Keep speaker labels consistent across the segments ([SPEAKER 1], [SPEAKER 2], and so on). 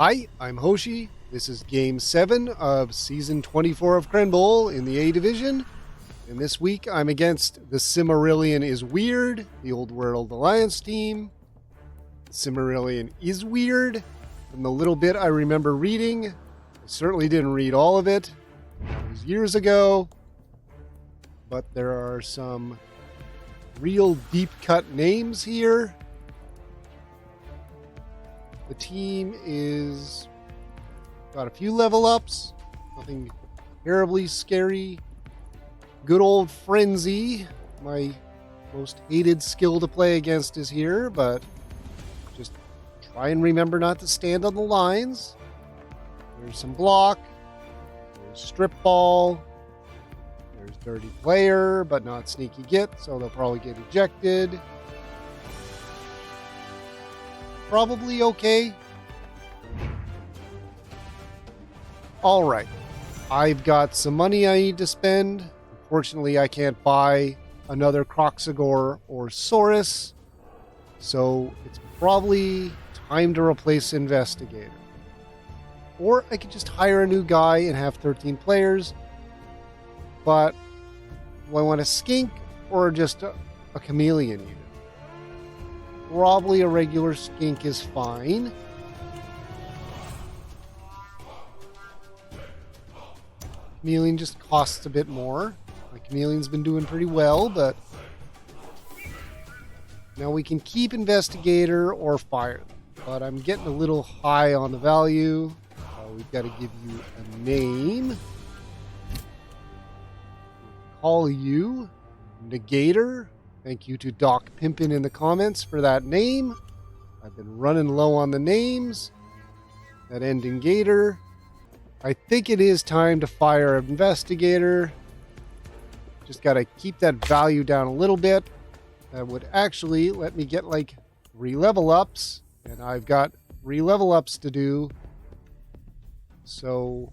[SPEAKER 1] Hi, I'm Hoshi. This is Game 7 of Season 24 of Crenbowl in the A Division. And this week I'm against the Cimmerillion is Weird, the Old World Alliance team. The Cimmerillion is weird. From the little bit I remember reading, I certainly didn't read all of it. It was years ago. But there are some real deep-cut names here. The team is got a few level ups, nothing terribly scary. Good old Frenzy, my most hated skill to play against, is here, but just try and remember not to stand on the lines. There's some block, there's strip ball, there's dirty player, but not sneaky git, so they'll probably get ejected. Probably okay. Alright. I've got some money I need to spend. Unfortunately, I can't buy another Croxagore or Saurus. So it's probably time to replace Investigator. Or I could just hire a new guy and have 13 players. But do I want a skink or just a chameleon unit? Probably a regular skink is fine. Chameleon just costs a bit more. My chameleon's been doing pretty well, but now we can keep Investigator or fire them. But I'm getting a little high on the value. We've got to give you a name. Call you Negator. Thank you to Doc Pimpin in the comments for that name. I've been running low on the names. That ending Gator. I think it is time to fire Investigator. Just got to keep that value down a little bit. That would actually let me get like 3 level ups. And I've got 3 level ups to do. So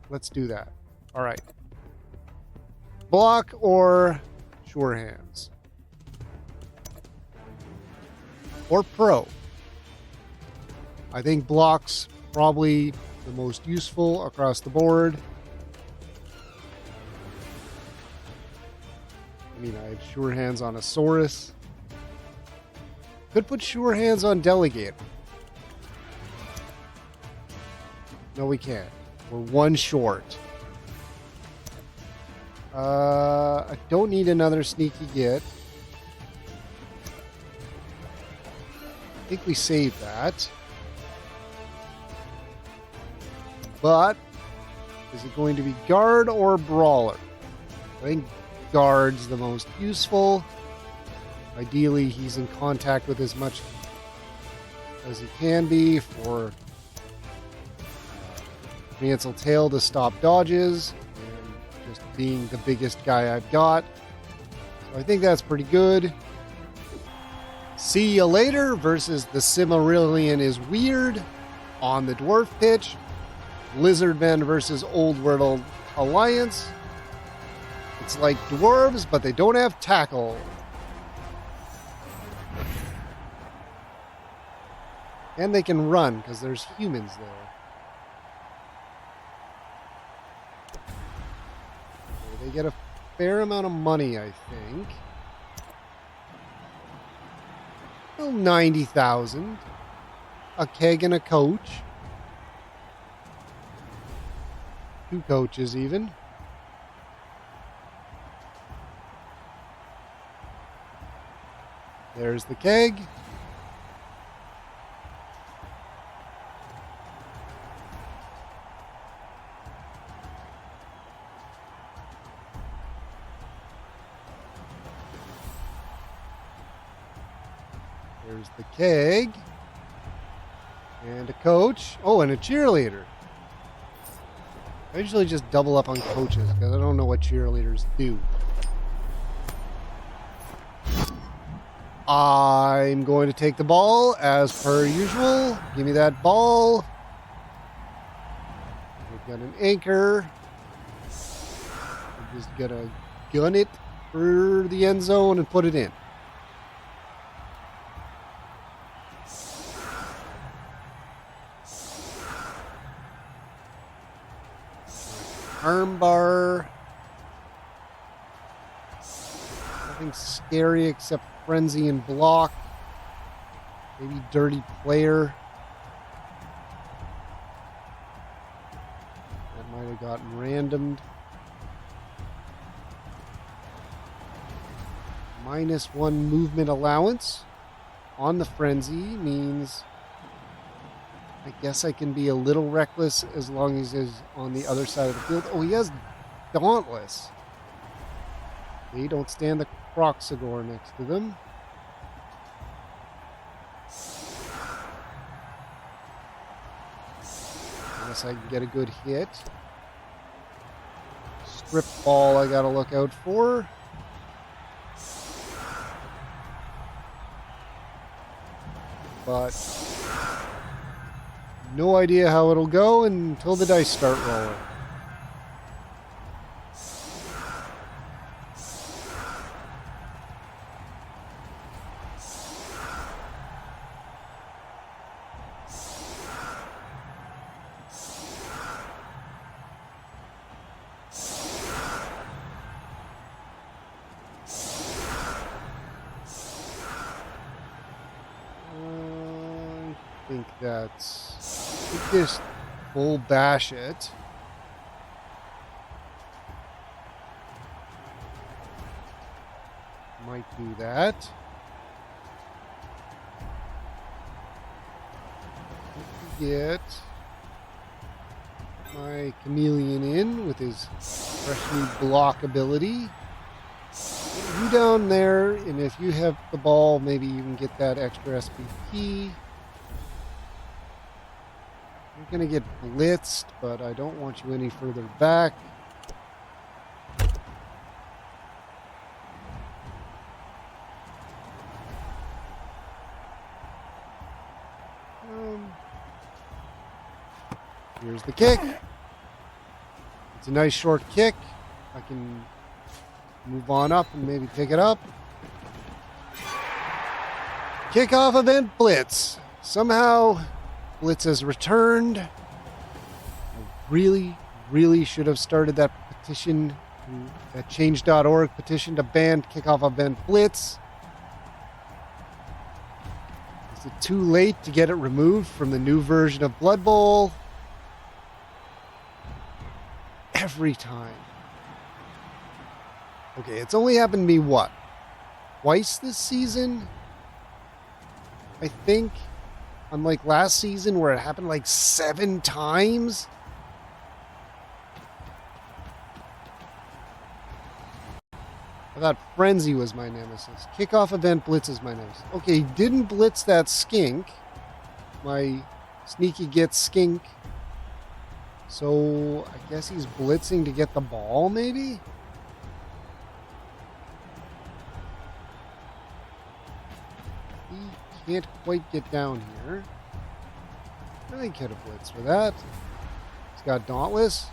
[SPEAKER 1] let's do that. All right. Block or Sure Hands? Or Pro. I think block's probably the most useful across the board. I mean, I have Sure Hands on a Saurus. Could put Sure Hands on Delegator. No, we can't. We're 1 short. I don't need another sneaky git. I think we saved that. But is it going to be guard or brawler? I think guard's the most useful. Ideally, he's in contact with as much as he can be for Prehensile Tail to stop dodges and just being the biggest guy I've got. So I think that's pretty good. See you later versus the Cimmerillion is Weird on the dwarf pitch. Lizardmen versus Old World Alliance. It's like dwarves, but they don't have tackle. And they can run because there's humans there. They get a fair amount of money, I think. Well, 90,000. A keg and a coach. 2 coaches even. There's the keg. There's the keg. And a coach. Oh, and a cheerleader. I usually just double up on coaches because I don't know what cheerleaders do. I'm going to take the ball as per usual. Give me that ball. We've got an anchor. We're just going to gun it for the end zone and put it in. armbar. Nothing scary except frenzy and block. Maybe dirty player. That might have gotten randomed. -1 movement allowance on the frenzy means I guess I can be a little reckless as long as he's on the other side of the field. Oh, he has Dauntless. Okay, don't stand the Croxagore next to them. Unless I can get a good hit. Strip ball I gotta look out for. But no idea how it'll go until the dice start rolling. I think that's just full bash it. Might do that. Get my chameleon in with his fresh new block ability. Get you down there, and if you have the ball, maybe you can get that extra SPP. You're going to get blitzed, but I don't want you any further back. Here's the kick. It's a nice short kick. I can move on up and maybe pick it up. Kickoff event blitz. Somehow blitz has returned. I really should have started that petition, that change.org petition to ban kickoff event blitz. Is it too late to get it removed from the new version of Blood Bowl? Every time. Okay, it's only happened to me, what? Twice this season? I think. Unlike last season where it happened like 7 times. I thought Frenzy was my nemesis. Kickoff event blitz is my nemesis. Okay, he didn't blitz that skink. My sneaky gets skink. So I guess he's blitzing to get the ball, maybe? He can't quite get down here. I could have blitzed for that. He's got Dauntless.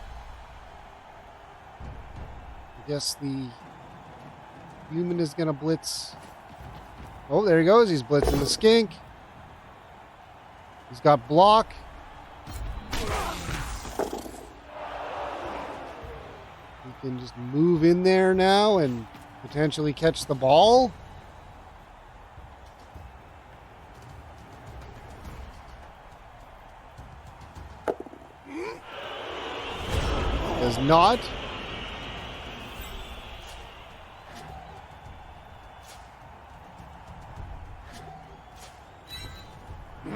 [SPEAKER 1] I guess the human is going to blitz. Oh, there he goes. He's blitzing the skink. He's got block. He can just move in there now and potentially catch the ball. Does not.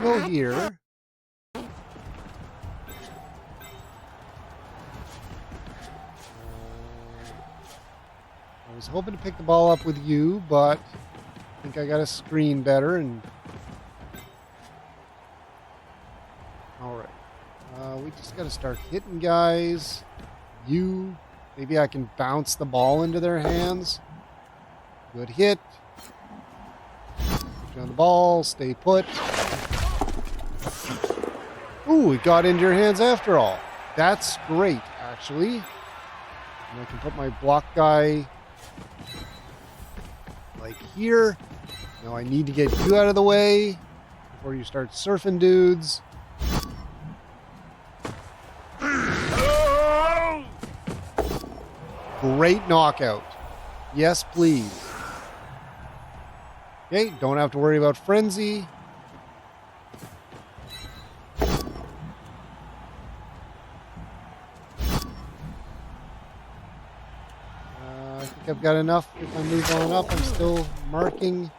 [SPEAKER 1] Go here. I was hoping to pick the ball up with you, but I think I got a screen better. And all right, we just got to start hitting guys. Maybe I can bounce the ball into their hands. Good hit. Push on the ball. Stay put. Ooh, it got into your hands after all. That's great, actually. And I can put my block guy like here. Now I need to get you out of the way before you start surfing dudes. Great knockout. Yes, please. Okay, don't have to worry about frenzy. I think I've got enough. If I move on up, I'm still marking.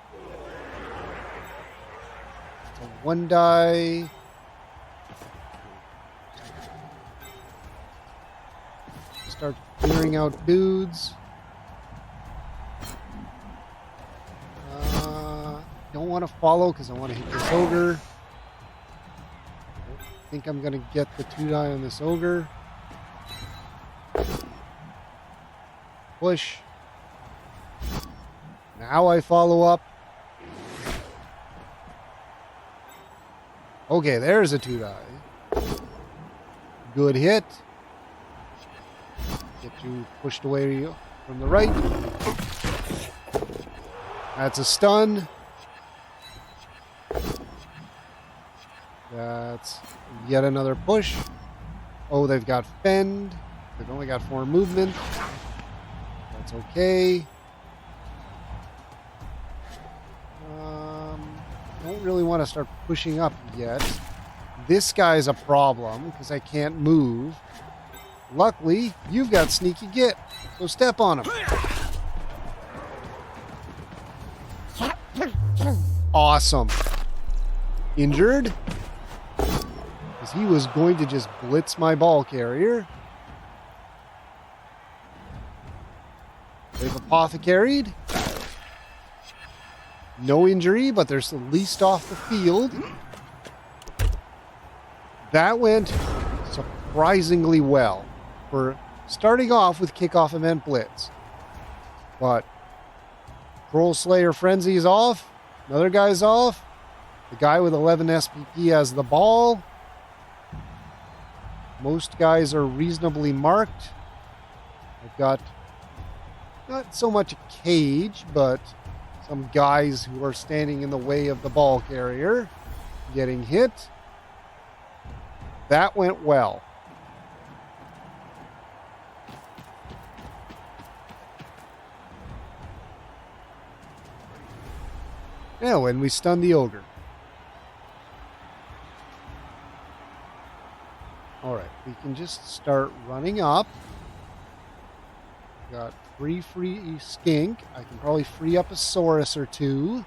[SPEAKER 1] It's a 1 die. Start clearing out dudes. Don't want to follow because I want to hit this ogre. I think I'm going to get the 2 die on this ogre. Push. Now I follow up. Okay, there's a 2 die. Good hit. Get you pushed away from the right. That's a stun. That's yet another push. Oh, they've got fend. They've only got 4 movement. That's okay. Don't really want to start pushing up yet. This guy's a problem because I can't move. Luckily, you've got sneaky git, so step on him. Awesome. Injured? Because he was going to just blitz my ball carrier. They've apothecaried. No injury, but they're at least off the field. That went surprisingly well for starting off with kickoff event blitz. But Troll Slayer Frenzy is off. Another guy's off. The guy with 11 SPP has the ball. Most guys are reasonably marked. I've got not so much a cage, but some guys who are standing in the way of the ball carrier getting hit. That went well. Now, when we stun the ogre. All right, we can just start running up. Got free skink. I can probably free up a Saurus or 2.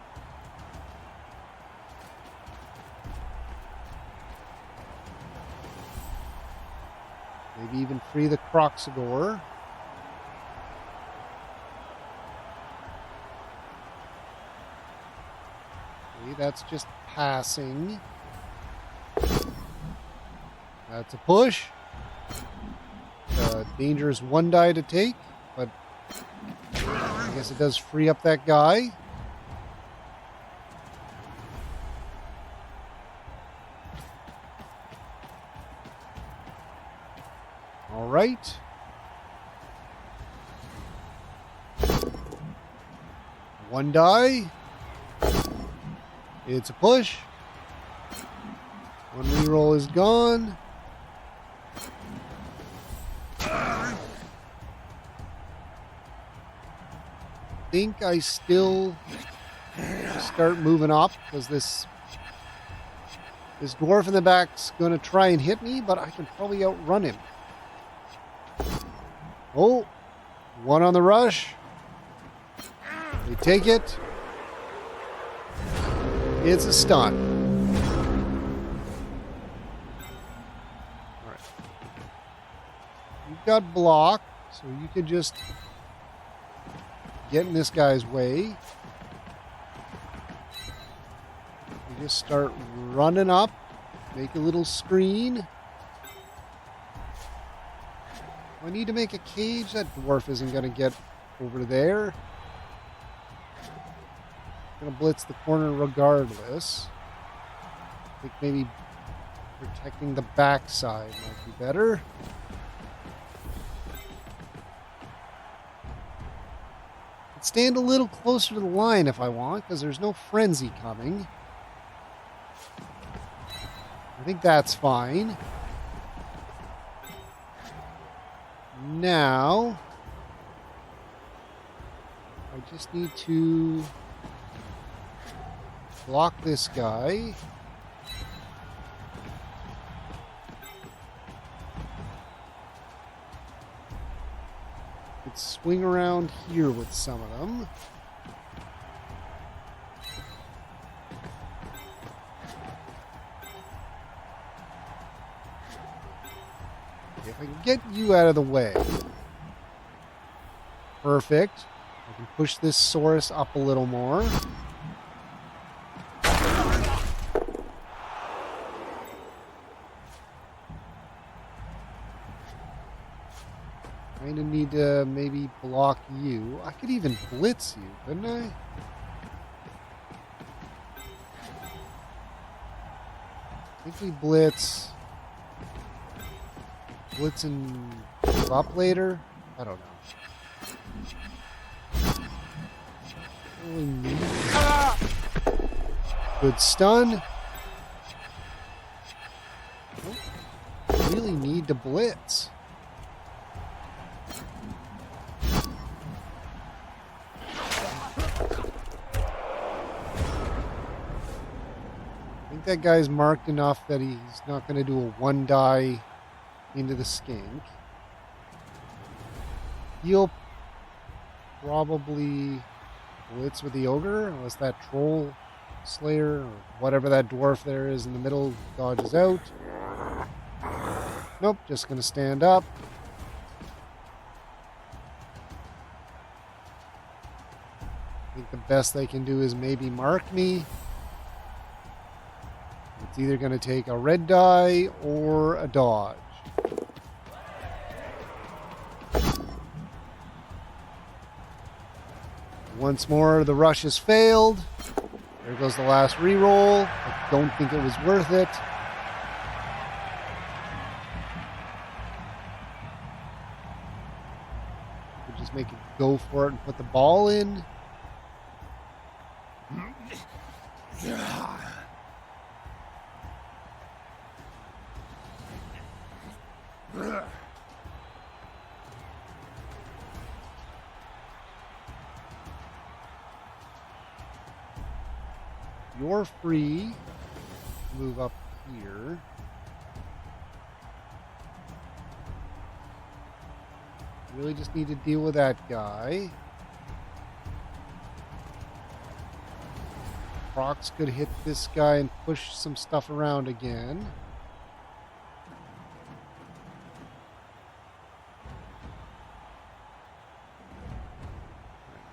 [SPEAKER 1] Maybe even free the Croxagore. Okay, that's just passing. That's a push. Dangerous 1 die to take, but I guess it does free up that guy. All right. One die. It's a push. One reroll is gone. I think I still start moving up because this dwarf in the back's going to try and hit me, but I can probably outrun him. Oh, 1 on the rush. They take it. It's a stun. All right. You've got block, so you can just get in this guy's way. You just start running up, make a little screen. I need to make a cage. That dwarf isn't going to get over there. Going to blitz the corner regardless. I think maybe protecting the backside might be better. Stand a little closer to the line if I want, because there's no frenzy coming. I think that's fine. Now, just need to block this guy. Let's swing around here with some of them. If I can get you out of the way. Perfect. I can push this Saurus up a little more. Kind of need to maybe block you. I could even blitz you, couldn't I? I think we blitz. Blitz and give up later? I don't know. Really need good stun. Don't really need to blitz. I think that guy's marked enough that he's not going to do a one die into the skink. He'll probably blitz with the ogre, unless that troll slayer or whatever that dwarf there is in the middle dodges out. Nope, just going to stand up. I think the best they can do is maybe mark me. It's either going to take a red die or a dodge. Once more, the rush has failed. There goes the last reroll. I don't think it was worth it. Could just make it go for it and put the ball in. You're free. Move up here. Really just need to deal with that guy. Prox could hit this guy and push some stuff around again.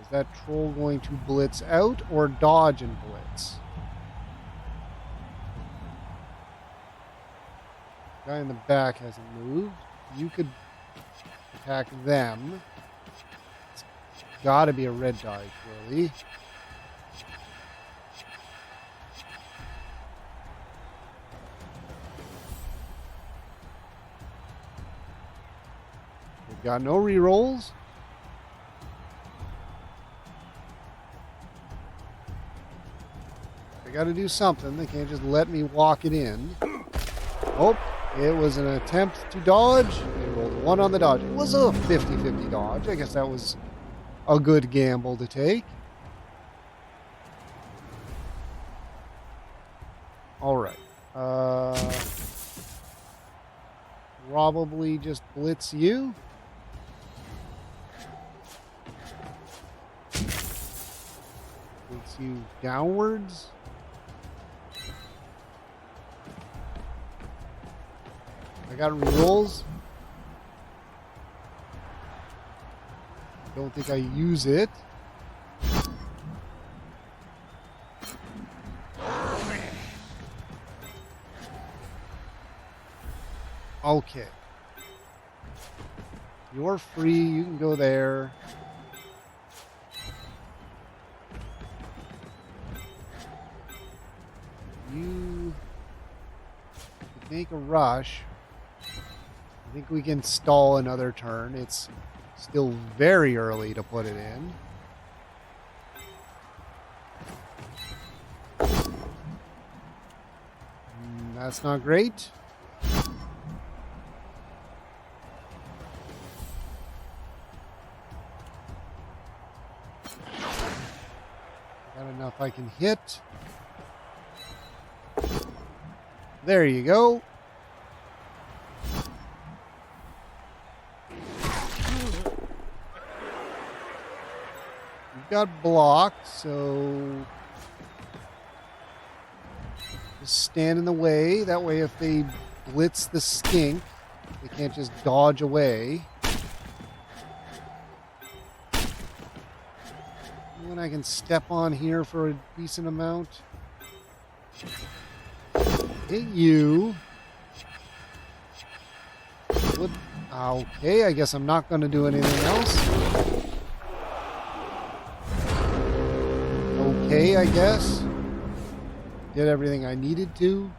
[SPEAKER 1] Is that troll going to blitz out or dodge and blitz? Guy in the back hasn't moved. You could attack them. It's got to be a red die, surely. We've got no rerolls. They got to do something. They can't just let me walk it in. Oh. It was an attempt to dodge. They rolled a 1 on the dodge. It was a 50-50 dodge. I guess that was a good gamble to take. All right. Probably just blitz you. Blitz you downwards. I got rerolls. Don't think I use it. Okay. You're free. You can go there. You make a rush. I think we can stall another turn. It's still very early to put it in. That's not great. If I can hit. There you go. You've got blocked, so just stand in the way. That way if they blitz the skink, they can't just dodge away. And I can step on here for a decent amount. Hit you. What? Okay, I guess I'm not going to do anything else. Okay, I guess. Did everything I needed to.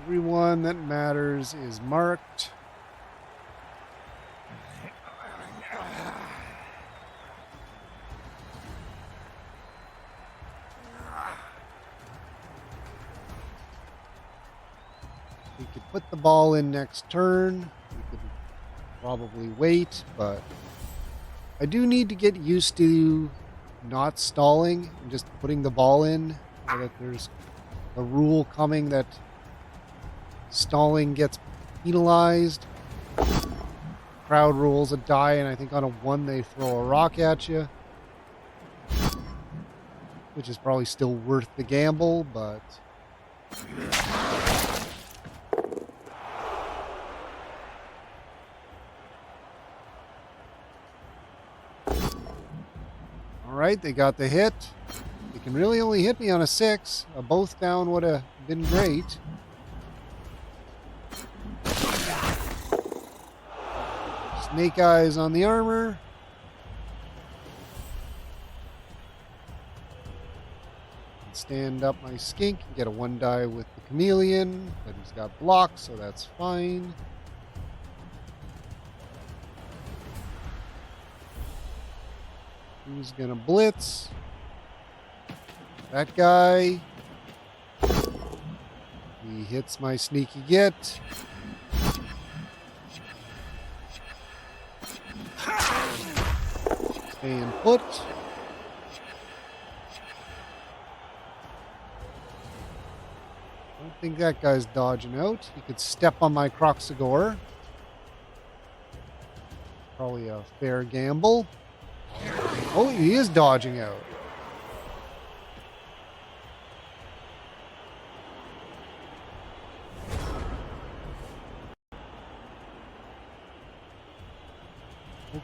[SPEAKER 1] Everyone that matters is marked. We could put the ball in next turn. We could probably wait, but I do need to get used to not stalling and just putting the ball in, so that there's a rule coming that stalling gets penalized. Crowd rules a die, and I think on a 1 they throw a rock at you, which is probably still worth the gamble, but all right, they got the hit. They can really only hit me on a 6. A both down would have been great. Snake eyes on the armor. Stand up my skink and get a 1 die with the chameleon, but he's got blocks, so that's fine. Who's gonna blitz? That guy. He hits my sneaky get. Staying put. I don't think that guy's dodging out. He could step on my Croxagore. Probably a fair gamble. Oh, he is dodging out.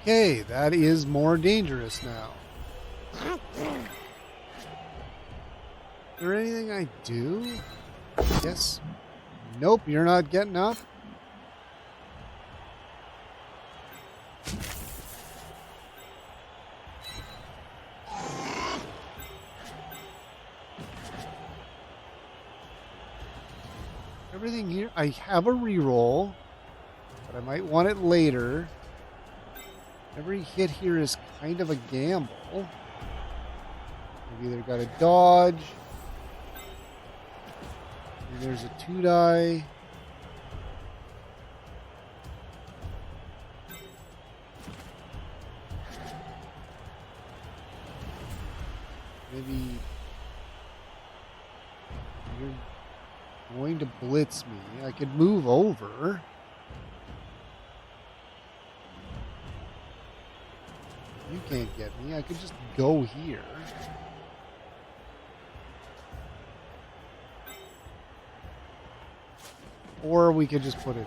[SPEAKER 1] Okay, that is more dangerous now. Is there anything I do? Yes. Nope, you're not getting up. Everything here, I have a reroll, but I might want it later. Every hit here is kind of a gamble. You've either got to dodge. And there's a 2 die. Maybe you're going to blitz me. I could move over. You can't get me. I could just go here. Or we could just put it in.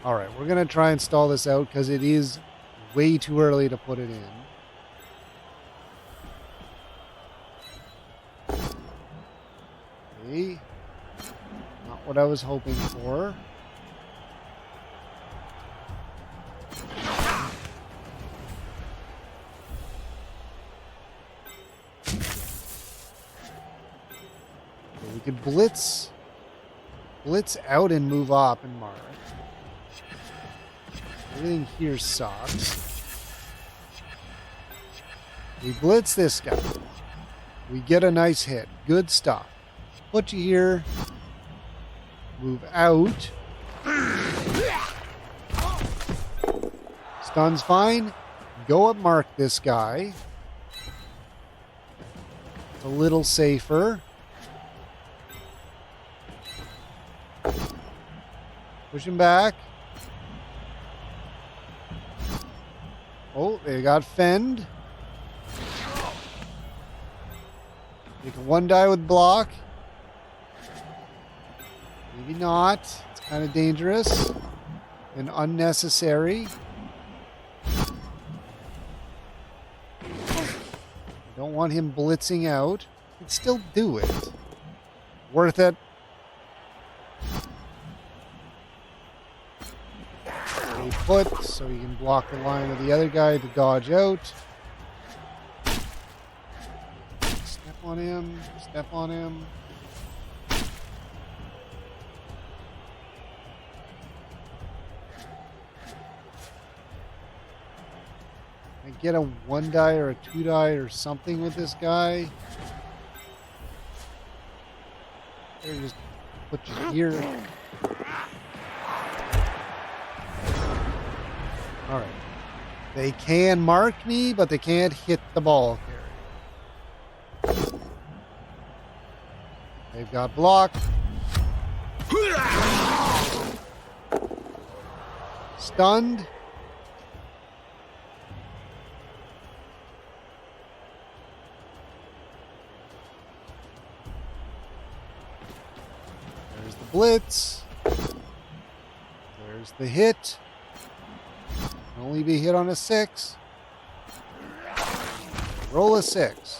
[SPEAKER 1] All right, we're going to try and stall this out because it is way too early to put it in. Okay. Not what I was hoping for. We could blitz out and move up and mark. Everything here sucks. We blitz this guy. We get a nice hit. Good stuff. Put you here. Move out. Stun's fine. Go up mark this guy. It's a little safer. Push him back. Oh, they got fend. You can one die with block. Maybe not. It's kind of dangerous and unnecessary. Don't want him blitzing out. You can still do it. Worth it. Stay put so you can block the line of the other guy to dodge out. Step on him. Step on him. I get a 1 die or a 2 die or something with this guy. Or just put you here. All right. They can mark me, but they can't hit the ball carrier. They've got block. Stunned. There's the blitz. There's the hit. Can only be hit on a 6. Roll a 6.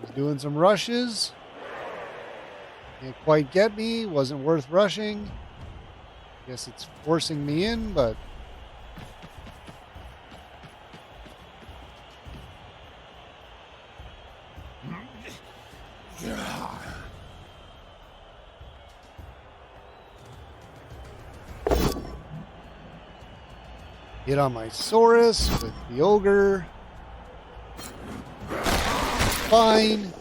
[SPEAKER 1] He's doing some rushes. Can't quite get me. Wasn't worth rushing. Guess it's forcing me in, but hit on my Saurus with the ogre. Fine.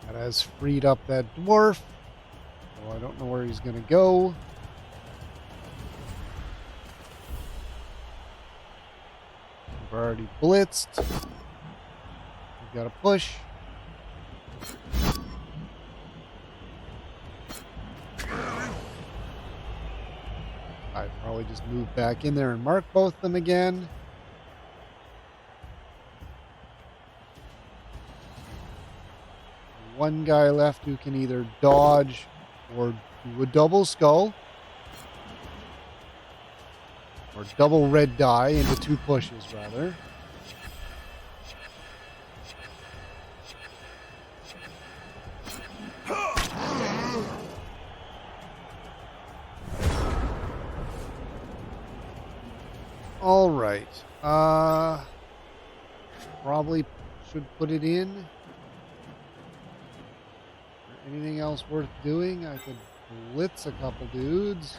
[SPEAKER 1] That has freed up that dwarf. So I don't know where he's going to go. We've already blitzed. We've got to push. I'd probably just move back in there and mark both of them again. One guy left who can either dodge or do a double skull. Or double red die into 2 pushes, rather. All right. Probably should put it in. Anything else worth doing? I could blitz a couple dudes.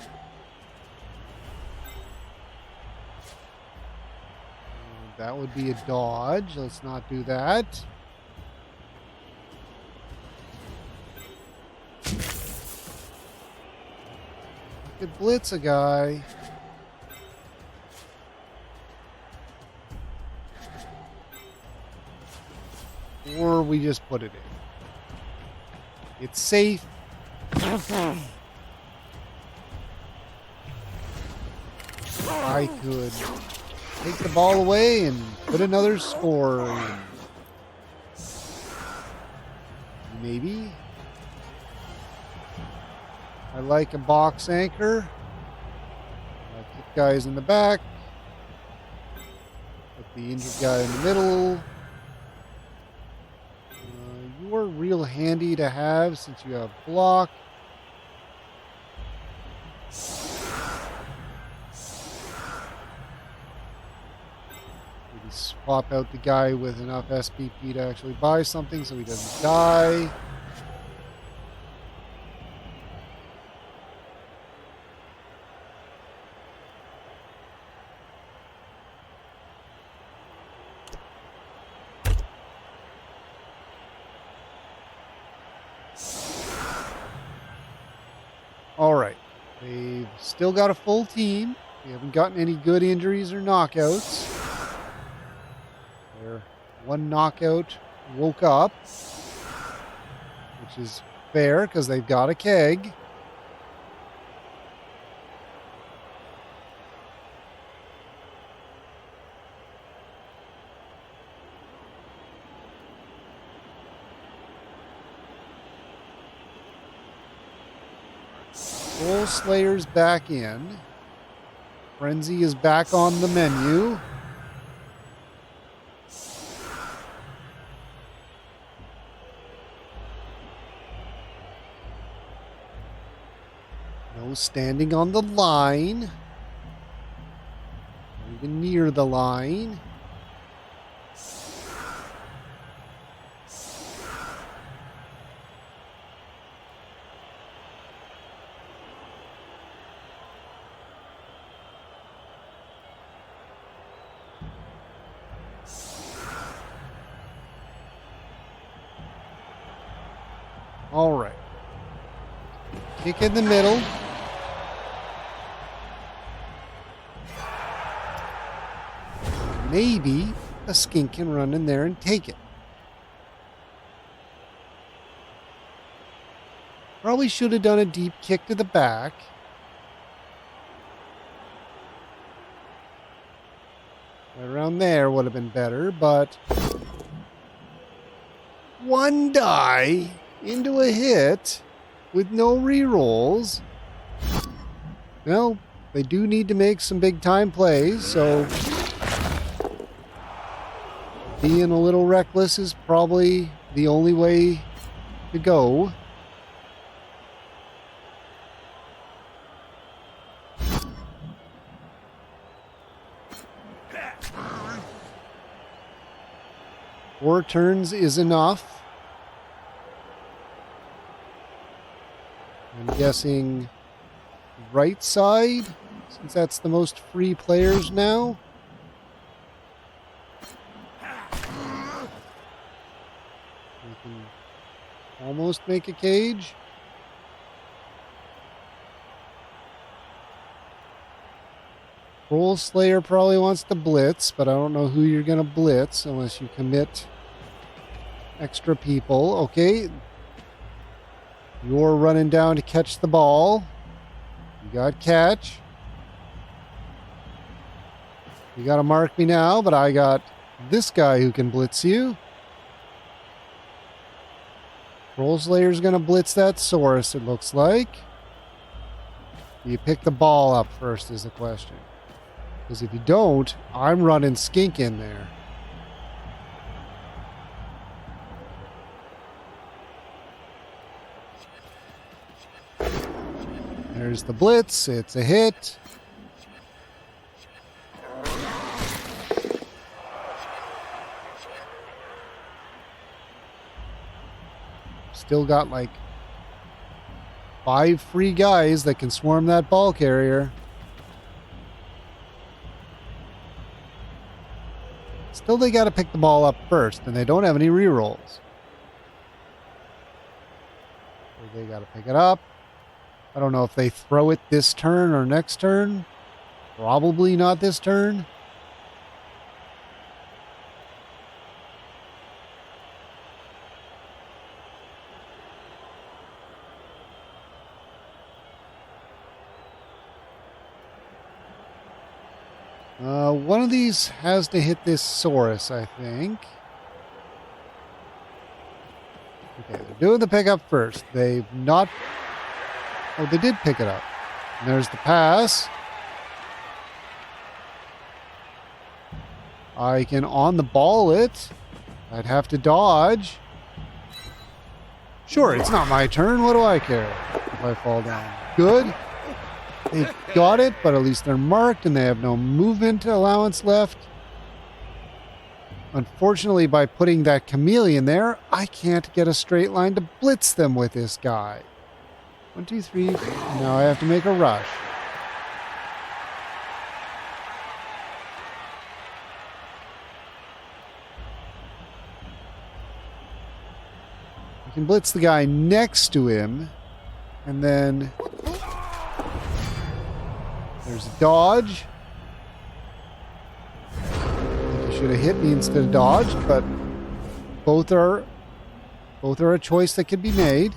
[SPEAKER 1] That would be a dodge. Let's not do that. I could blitz a guy. Or we just put it in. It's safe. I could take the ball away and put another score in. Maybe. I like a box anchor. I put guys in the back. Put the injured guy in the middle. You're real handy to have since you have block. Maybe swap out the guy with enough SPP to actually buy something so he doesn't die. All right. They've still got a full team. They haven't gotten any good injuries or knockouts. Their one knockout woke up, which is fair because they've got a keg. Soul Slayer's back in. Frenzy is back on the menu. No standing on the line. Not even near the line. All right. Kick in the middle. Maybe a skink can run in there and take it. Probably should have done a deep kick to the back. Right around there would have been better, but one die into a hit with no rerolls. Well, they do need to make some big time plays, so being a little reckless is probably the only way to go. Four turns is enough. I'm guessing right side, since that's the most free players now. We can almost make a cage. Soul Slayer probably wants to blitz, but I don't know who you're going to blitz unless you commit extra people. Okay. You're running down to catch the ball. You got catch. You got to mark me now, but I got this guy who can blitz you. Soul Slayer's going to blitz that Saurus, it looks like. You pick the ball up first is the question. Because if you don't, I'm running skink in there. There's the blitz. It's a hit. Still got like 5 free guys that can swarm that ball carrier. Still, they got to pick the ball up first, and they don't have any rerolls. So they got to pick it up. I don't know if they throw it this turn or next turn. Probably not this turn. One of these has to hit this Saurus, I think. Okay, they're doing the pickup first. They've not... Oh, they did pick it up. And there's the pass. I can on the ball it. I'd have to dodge. Sure, it's not my turn. What do I care if I fall down? Good. They've got it, but at least they're marked and they have no movement allowance left. Unfortunately, by putting that chameleon there, I can't get a straight line to blitz them with this guy. 1, 2, 3. Now I have to make a rush. I can blitz the guy next to him, and then there's a dodge. He should have hit me instead of dodged, but both are a choice that could be made.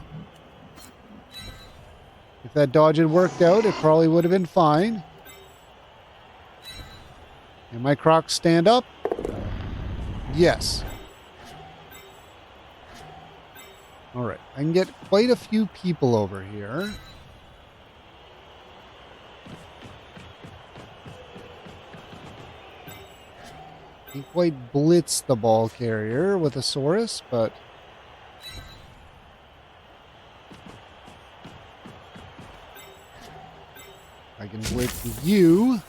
[SPEAKER 1] If that dodge had worked out, it probably would have been fine. And my Crocs stand up? Yes. All right, I can get quite a few people over here. Can't quite blitz the ball carrier with a Saurus, but I can blitz you.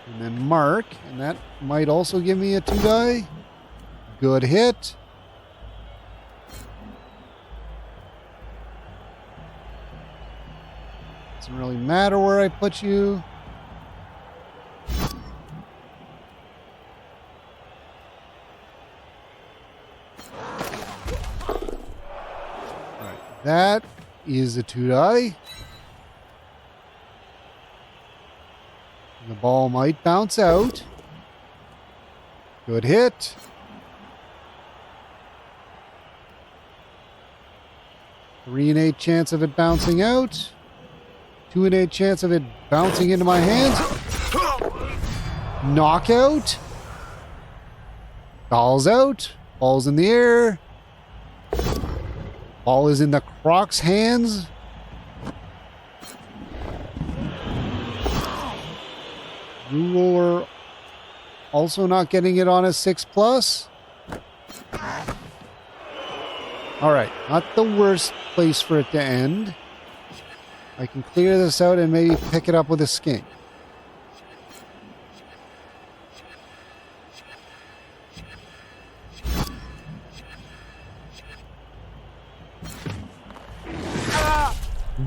[SPEAKER 1] And then Mark, and that might also give me a 2-die. Good hit. Doesn't really matter where I put you. Alright, that is a 2-die. The ball might bounce out. Good hit. Three in 8 chance of it bouncing out. 2 in 8 chance of it bouncing into my hands. Knockout. Ball's out. Ball's in the air. Ball is in the Croc's hands. Ruler also not getting it on a 6+. Alright, not the worst place for it to end. I can clear this out and maybe pick it up with a skink.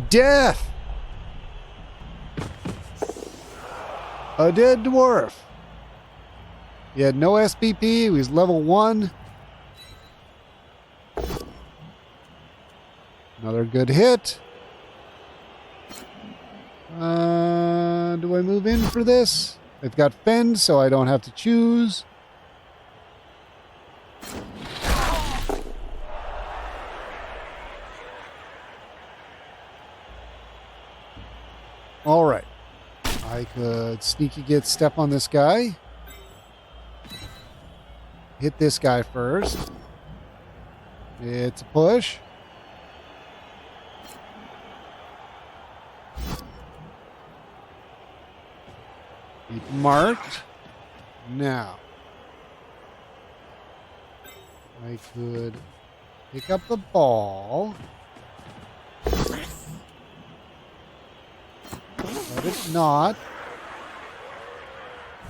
[SPEAKER 1] Death! A dead dwarf. He had no SPP. He was level 1. Another good hit. Do I move in for this? I've got fend, so I don't have to choose. All right. I could sneaky get step on this guy. Hit this guy first. It's a push. Keep marked. Now. I could pick up the ball. But it's not.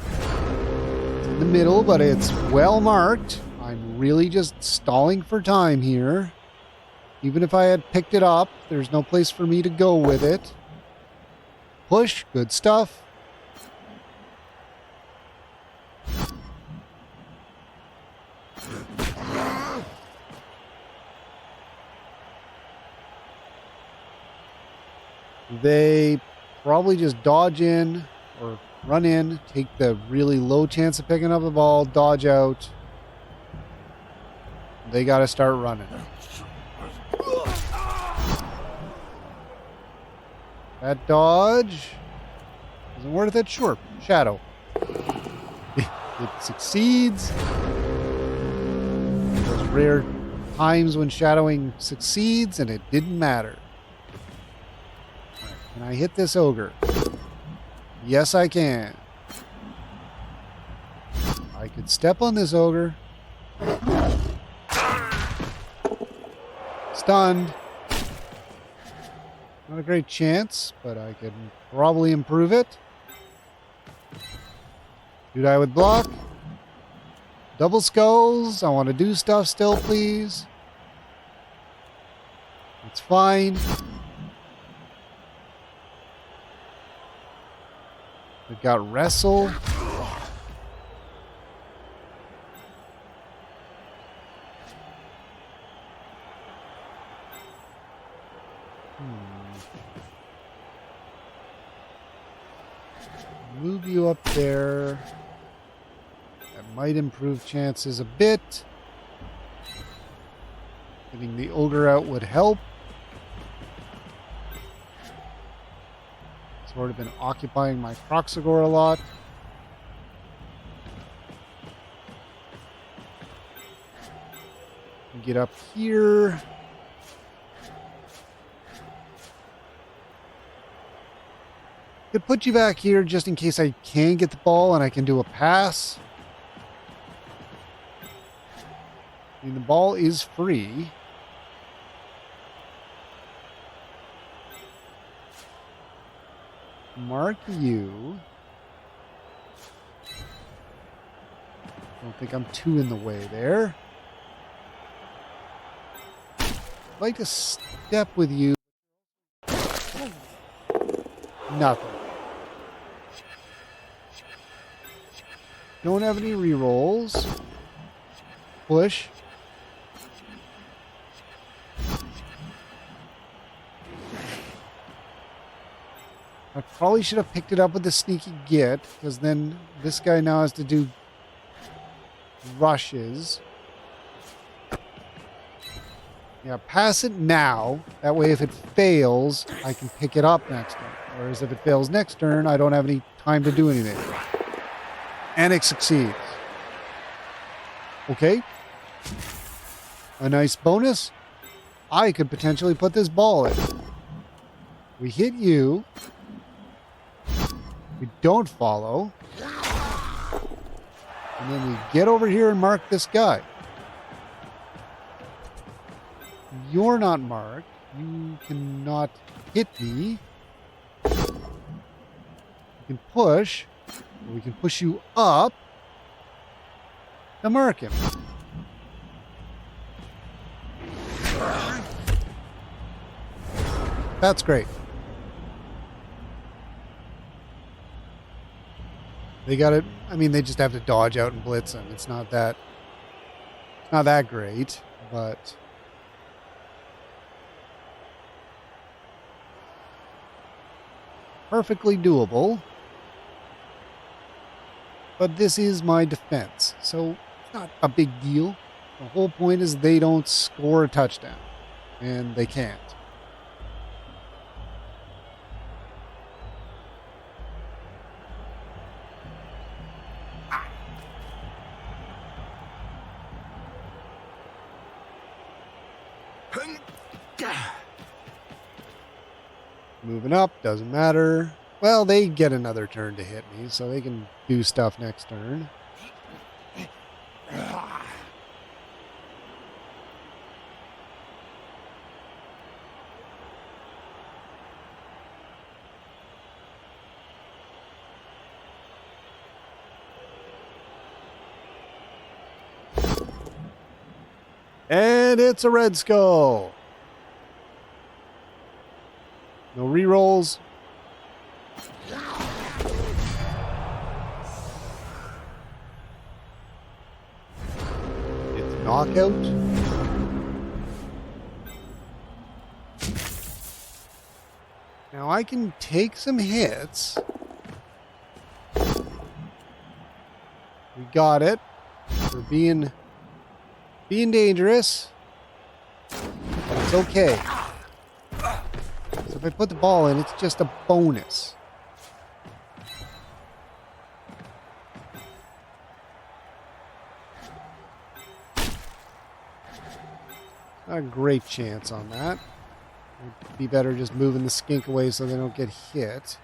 [SPEAKER 1] It's in the middle, but it's well marked. I'm really just stalling for time here. Even if I had picked it up, there's no place for me to go with it. Push, good stuff. They probably just dodge in or run in, take the really low chance of picking up the ball, dodge out. They got to start running. That dodge isn't worth it. Sure, shadow. It succeeds. Those rare times when shadowing succeeds and it didn't matter. Can I hit this ogre? Yes, I can. I could step on this ogre. Stunned. Not a great chance, but I can probably improve it. Dude, I would block. Double skulls. I want to do stuff still, please. It's fine. We've got wrestle. Move you up there. That might improve chances a bit. Getting the ogre out would help. Sort of been occupying my Croxagore a lot. Get up here. Could put you back here just in case I can get the ball and I can do a pass. I mean, the ball is free. Mark you. Don't think I'm too in the way there. I'd like to step with you. Nothing. Don't have any rerolls. Push. I probably should have picked it up with the sneaky get, because then this guy now has to do rushes. Yeah, pass it now. That way if it fails, I can pick it up next turn. Whereas if it fails next turn, I don't have any time to do anything. And it succeeds. Okay. A nice bonus. I could potentially put this ball in. We hit you. We don't follow. And then we get over here and mark this guy. You're not marked. You cannot hit me. You can push. We can push you up to mark him. That's great. They got it. I mean, they just have to dodge out and blitz him. It's not that great, but perfectly doable. But this is my defense, so it's not a big deal. The whole point is they don't score a touchdown, and they can't. Moving up, doesn't matter. Well, they get another turn to hit me, so they can do stuff next turn. And it's a red skull. No rerolls. It's a knockout. Now I can take some hits. We got it. We're being dangerous. It's okay. So if I put the ball in, it's just a bonus. Not a great chance on that. It'd be better just moving the skink away so they don't get hit.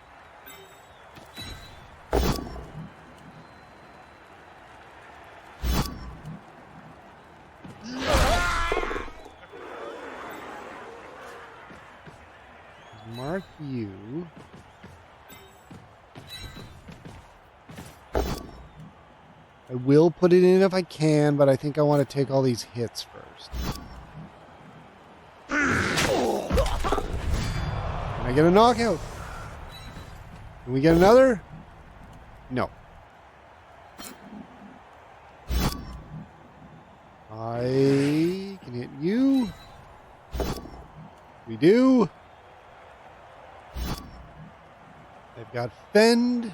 [SPEAKER 1] Mark you. I will put it in if I can, but I think I want to take all these hits first. Can I get a knockout? Can we get another? No. I can hit you. We do. They've got Fend.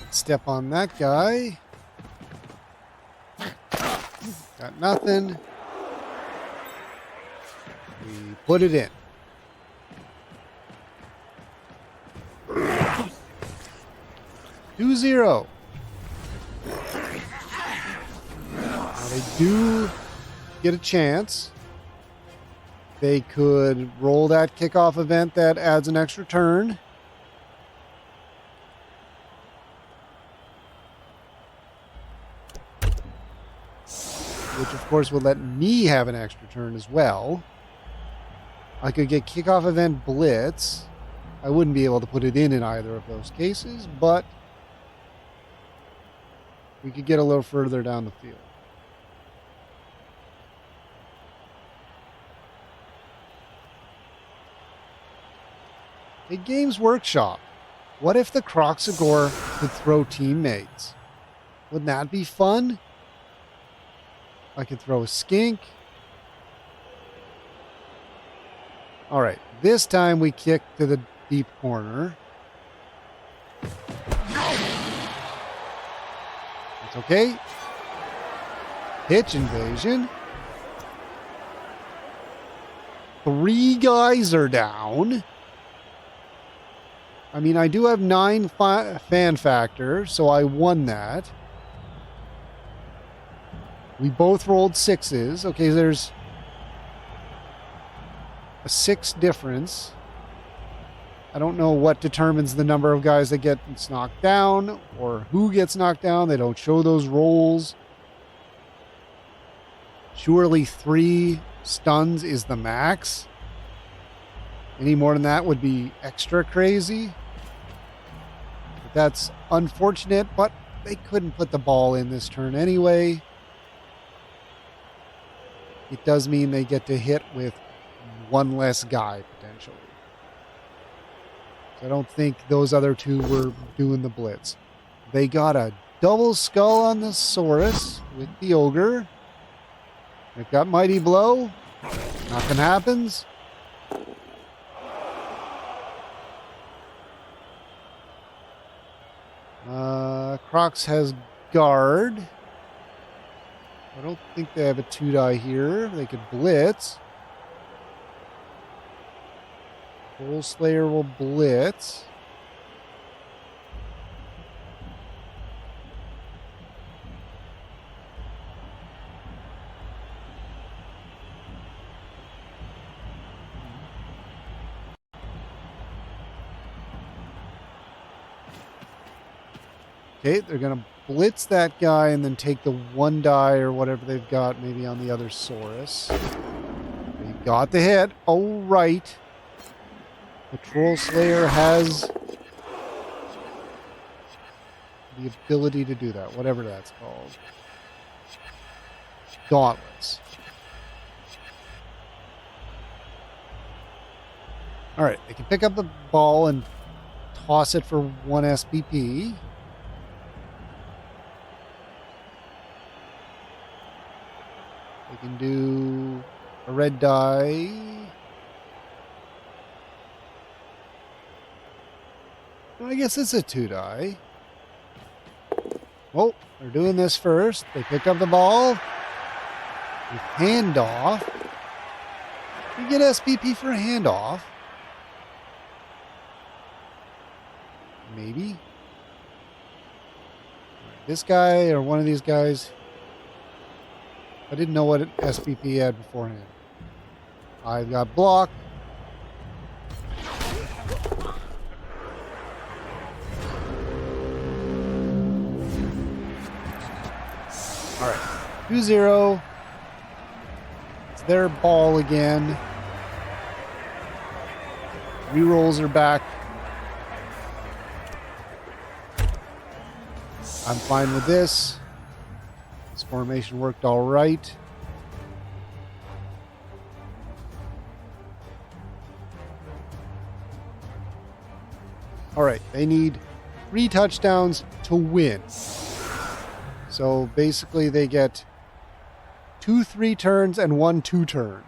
[SPEAKER 1] Step on that guy. Got nothing. We put it in. Two zero. Now they do get a chance. They could roll that kickoff event that adds an extra turn. Which, of course, would let me have an extra turn as well. I could get kickoff event blitz. I wouldn't be able to put it in either of those cases, but we could get a little further down the field. Hey, Games Workshop, what if the Croxagore could throw teammates? Wouldn't that be fun? I could throw a skink. All right, this time we kick to the deep corner. That's okay. Pitch invasion. 3 guys are down. I mean, I do have 9 fan factor, so I won that. We both rolled 6s. Okay, there's a 6 difference. I don't know what determines the number of guys that gets knocked down or who gets knocked down. They don't show those rolls. Surely 3 stuns is the max. Any more than that would be extra crazy. But that's unfortunate, but they couldn't put the ball in this turn anyway. It does mean they get to hit with 1 less guy, potentially. So I don't think those other 2 were doing the blitz. They got a double skull on the Saurus with the Ogre. They've got Mighty Blow. Nothing happens. Crocs has Guard. I don't think they have a 2-die here. They could blitz. Troll Slayer will blitz. Okay, they're going to blitz that guy and then take the 1 die or whatever they've got maybe on the other Saurus. They got the hit. Oh, right. The Troll Slayer has the ability to do that, whatever that's called. Gauntlets. All right, they can pick up the ball and toss it for 1 SPP. They can do a red die. Well, I guess it's a 2-die. Oh, they're doing this first. They pick up the ball. With handoff. You get SPP for a handoff. Maybe. This guy or one of these guys. I didn't know what SPP had beforehand. I got blocked. All right. 2-0. It's their ball again. Rerolls are back I'm fine with this. This formation worked all right. All right, they need 3 touchdowns to win. So basically they get 2 3-turns and 1 2-turn.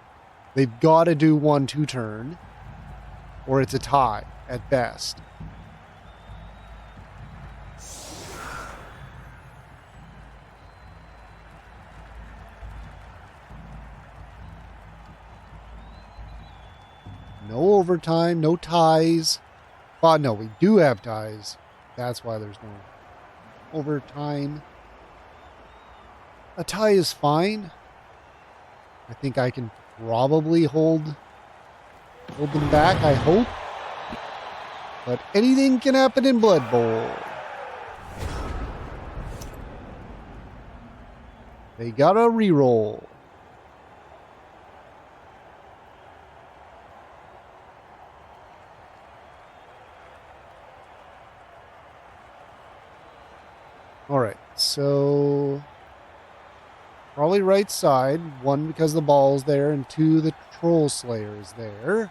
[SPEAKER 1] They've got to do 1 2-turn or it's a tie at best. No overtime, no ties. No, we do have ties. That's why there's no overtime. A tie is fine. I think I can probably hold them back, I hope. But anything can happen in Blood Bowl. They got a reroll. All right, so probably right side. 1, because the ball's there, and 2, the Troll Slayer is there.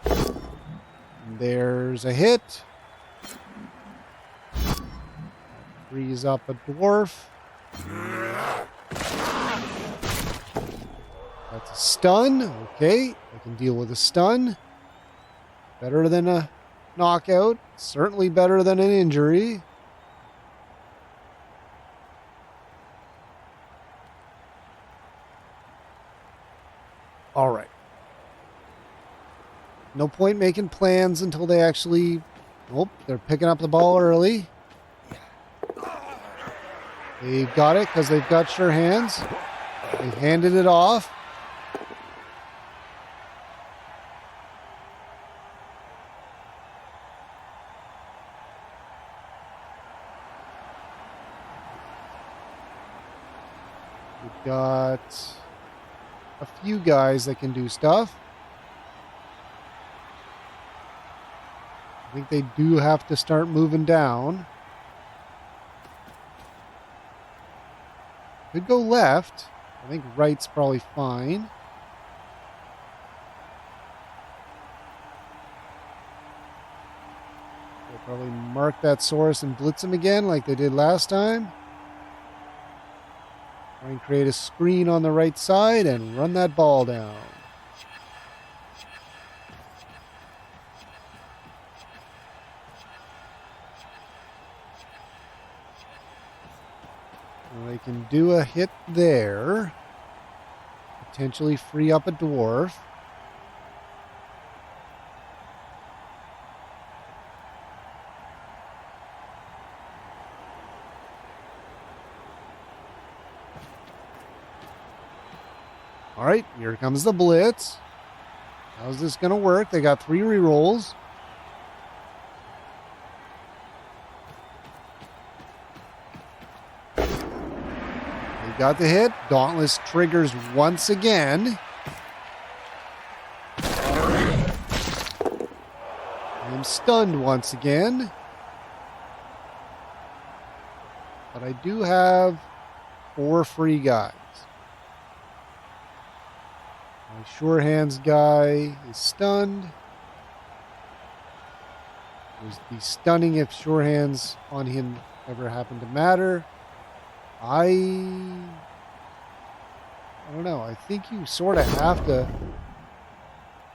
[SPEAKER 1] And there's a hit. Frees up a dwarf. That's a stun. Okay, I can deal with a stun. Better than a knockout. Certainly better than an injury. All right. No point making plans until they actually... Oh, they're picking up the ball early. They've got it because they've got sure hands. They handed it off. We've got a few guys that can do stuff. I think they do have to start moving down. Could go left. I think right's probably fine. They'll probably mark that source and blitz him again like they did last time. Try and create a screen on the right side and run that ball down. Well, they can do a hit there. Potentially free up a dwarf. All right, here comes the blitz. How's this going to work? They got 3 rerolls. They got the hit. Dauntless triggers once again. I'm stunned once again. But I do have 4 free guys. My sure hands guy is stunned. There's the stunning if sure hands on him ever happen to matter. I don't know. I think you sort of have to.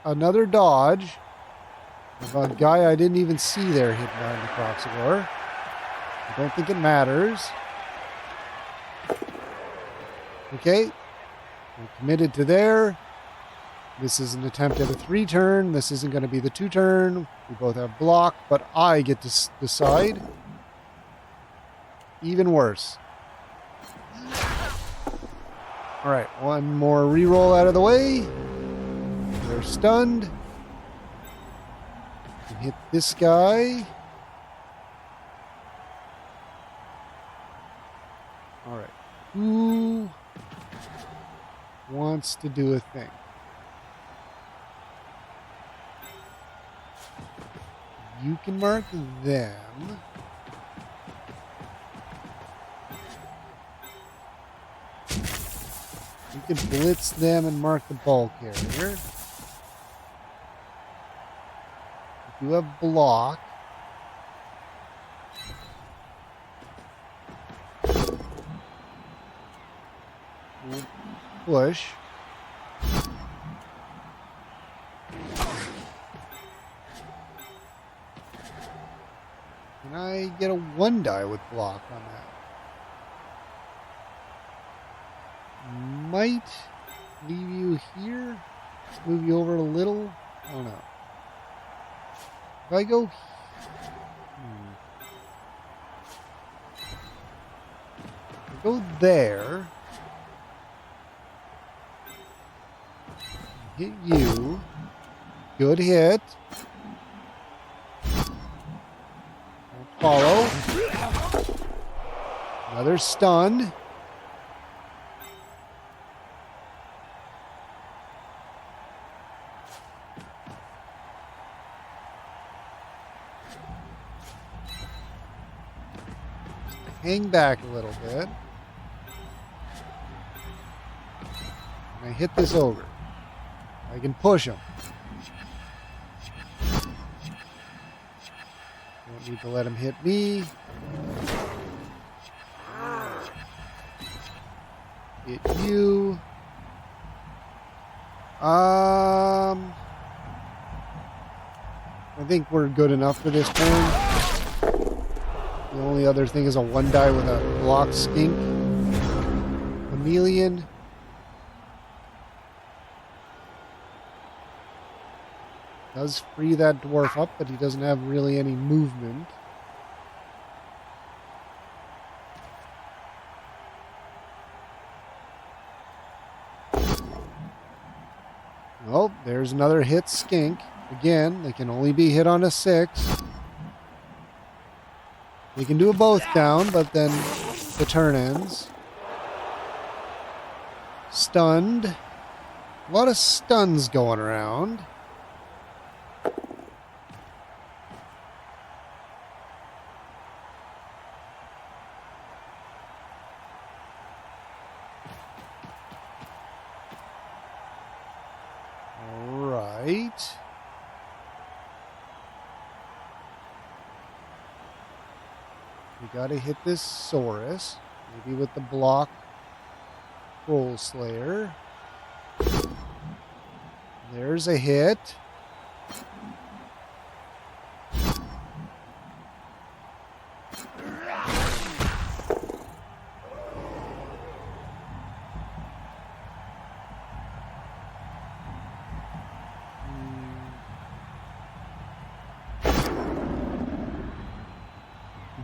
[SPEAKER 1] Another dodge of a guy I didn't even see there hit behind the Croxagore. I don't think it matters. Okay. I'm committed to there. This is an attempt at a 3-turn. This isn't going to be the 2-turn. We both have block, but I get to decide. Even worse. All right, one more reroll out of the way. They're stunned. Can hit this guy. All right. Who wants to do a thing? You can mark them. We could blitz them and mark the ball carrier. We do have block. We'll push. Can I get a 1-die with block on that? Might leave you here. Let's move you over a little. I don't know. If I go... If I go there. Hit you. Good hit. Follow. Another stun. Hang back a little bit. And I hit this ogre. I can push him. Don't need to let him hit me. Hit you. I think we're good enough for this turn. The only other thing is a 1-die with a block skink. Chameleon. Does free that dwarf up, but he doesn't have really any movement. Well, there's another hit skink. Again, they can only be hit on a 6. We can do a both down, but then the turn ends. Stunned. A lot of stuns going around. All right. We gotta hit this Saurus. Maybe with the block Troll Slayer. There's a hit.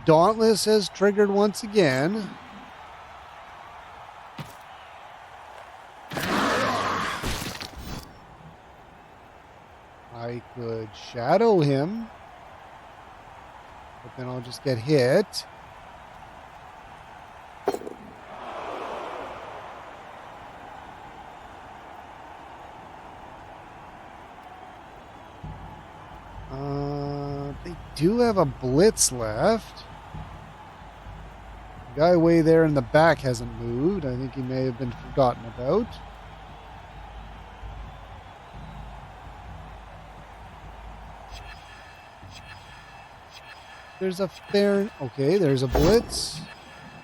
[SPEAKER 1] Dauntless has triggered once again. I could shadow him, but then I'll just get hit. They do have a blitz left. The guy way there in the back hasn't moved. I think he may have been forgotten about. There's a fair... Okay, there's a blitz.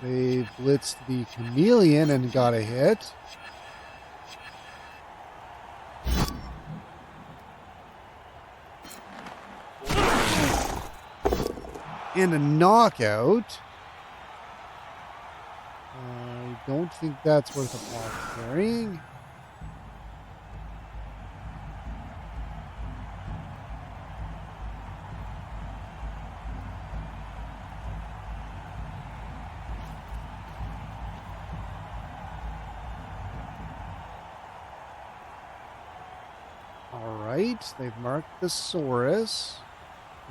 [SPEAKER 1] They blitzed the chameleon and got a hit. And a knockout. I don't think that's worth a block carrying. All right, they've marked the Saurus.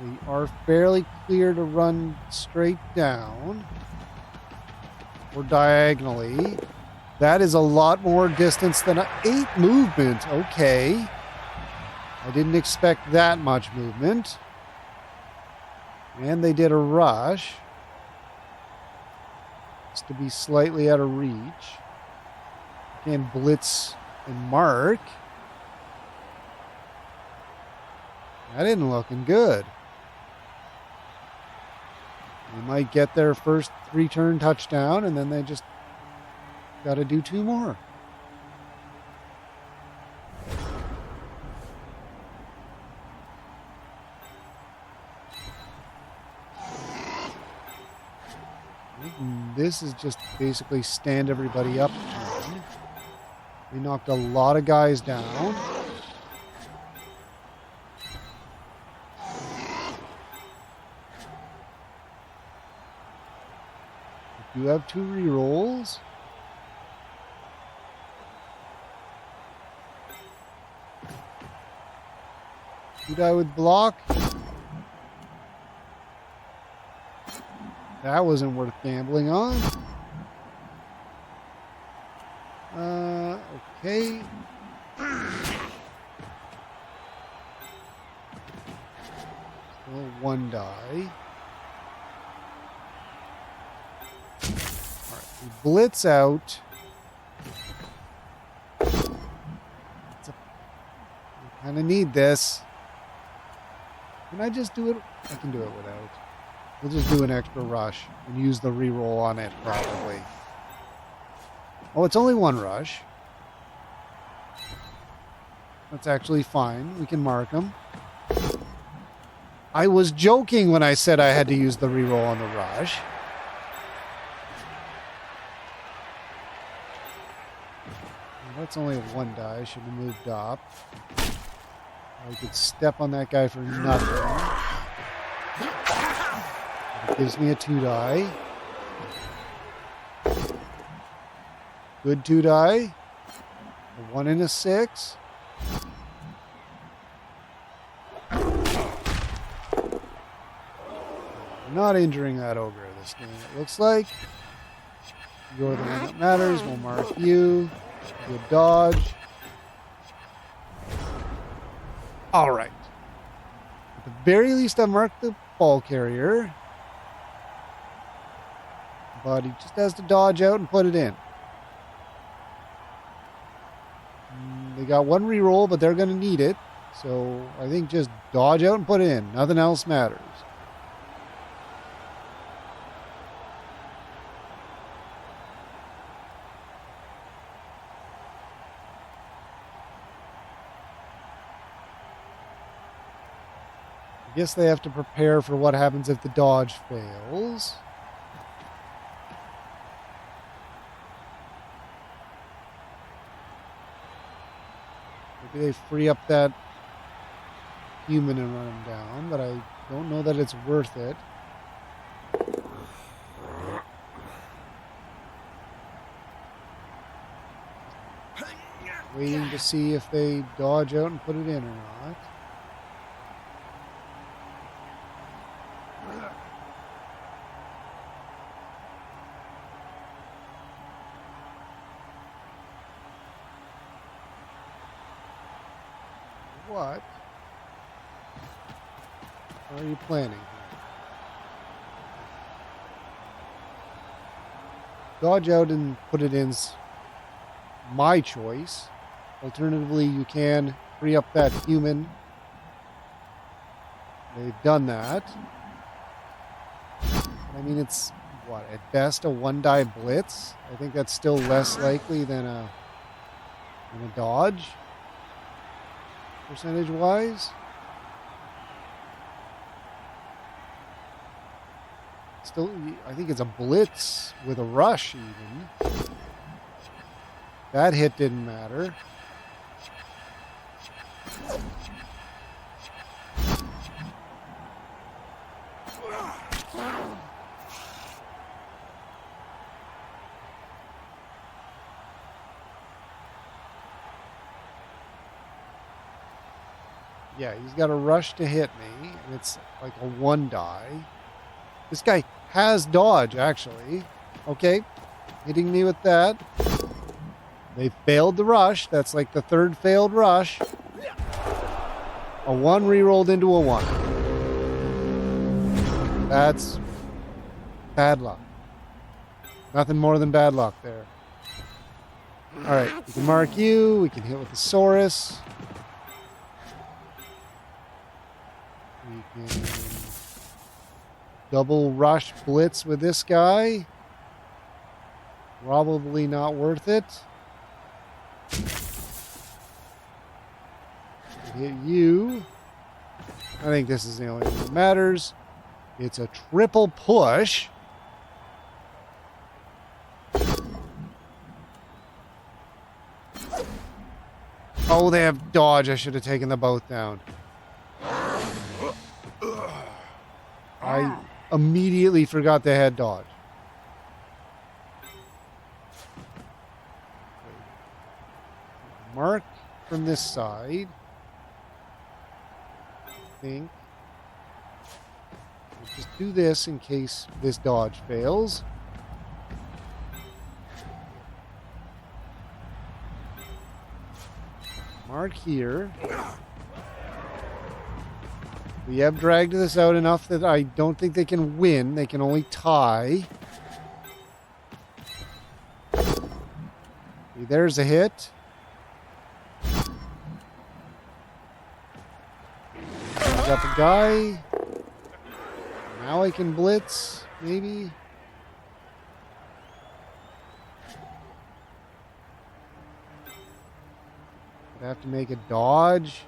[SPEAKER 1] We are fairly clear to run straight down or diagonally. That is a lot more distance than an 8 movement. Okay. I didn't expect that much movement. And they did a rush. Just to be slightly out of reach. Can blitz and mark. That isn't looking good. They might get their first 3-turn touchdown, and then they just got to do 2 more. This is just basically stand everybody up. We knocked a lot of guys down. We do have 2 rerolls. Should I with block? That wasn't worth gambling on. Okay. Still 1 die. Alright, we blitz out. We kind of need this. Can I just do it? I can do it without. We'll just do an extra rush and use the reroll on it, probably. Oh, it's only 1 rush. That's actually fine. We can mark them. I was joking when I said I had to use the reroll on the rush. That's only 1 die. I should have moved up. I could step on that guy for nothing. It gives me a 2 die. Good 2 die. A 1 and a 6. We're not injuring that ogre this game, it looks like. You're the one that matters. We'll mark you. Good dodge. All right. At the very least, I marked the ball carrier. But he just has to dodge out and put it in. They got 1 reroll, but they're going to need it. So I think just dodge out and put it in. Nothing else matters. I guess they have to prepare for what happens if the dodge fails. Maybe they free up that human and run him down, but I don't know that it's worth it. Waiting to see if they dodge out and put it in or not. What are you planning here? Dodge out and put it in's my choice. Alternatively, you can free up that human. They've done that. I mean, it's, what, at best a 1-die blitz? I think that's still less likely than a dodge, percentage-wise. Still, I think it's a blitz with a rush, even. That hit didn't matter. Yeah, he's got a rush to hit me, and it's like a 1-die. This guy has dodge, actually. Okay, hitting me with that. They failed the rush. That's like the 3rd failed rush. A 1 re-rolled into a 1. That's bad luck. Nothing more than bad luck there. Alright, we can mark you. We can hit with the Saurus. We can double rush blitz with this guy. Probably not worth it. Hit you. I think this is the only thing that matters. It's a triple push. Oh, they have dodge. I should have taken the both down. I immediately forgot they had dodge. Mark from this side. I think. We'll just do this in case this dodge fails. Mark here. We have dragged this out enough that I don't think they can win. They can only tie. Okay, there's a hit. Brings up a guy. Now I can blitz, maybe. I have to make a dodge.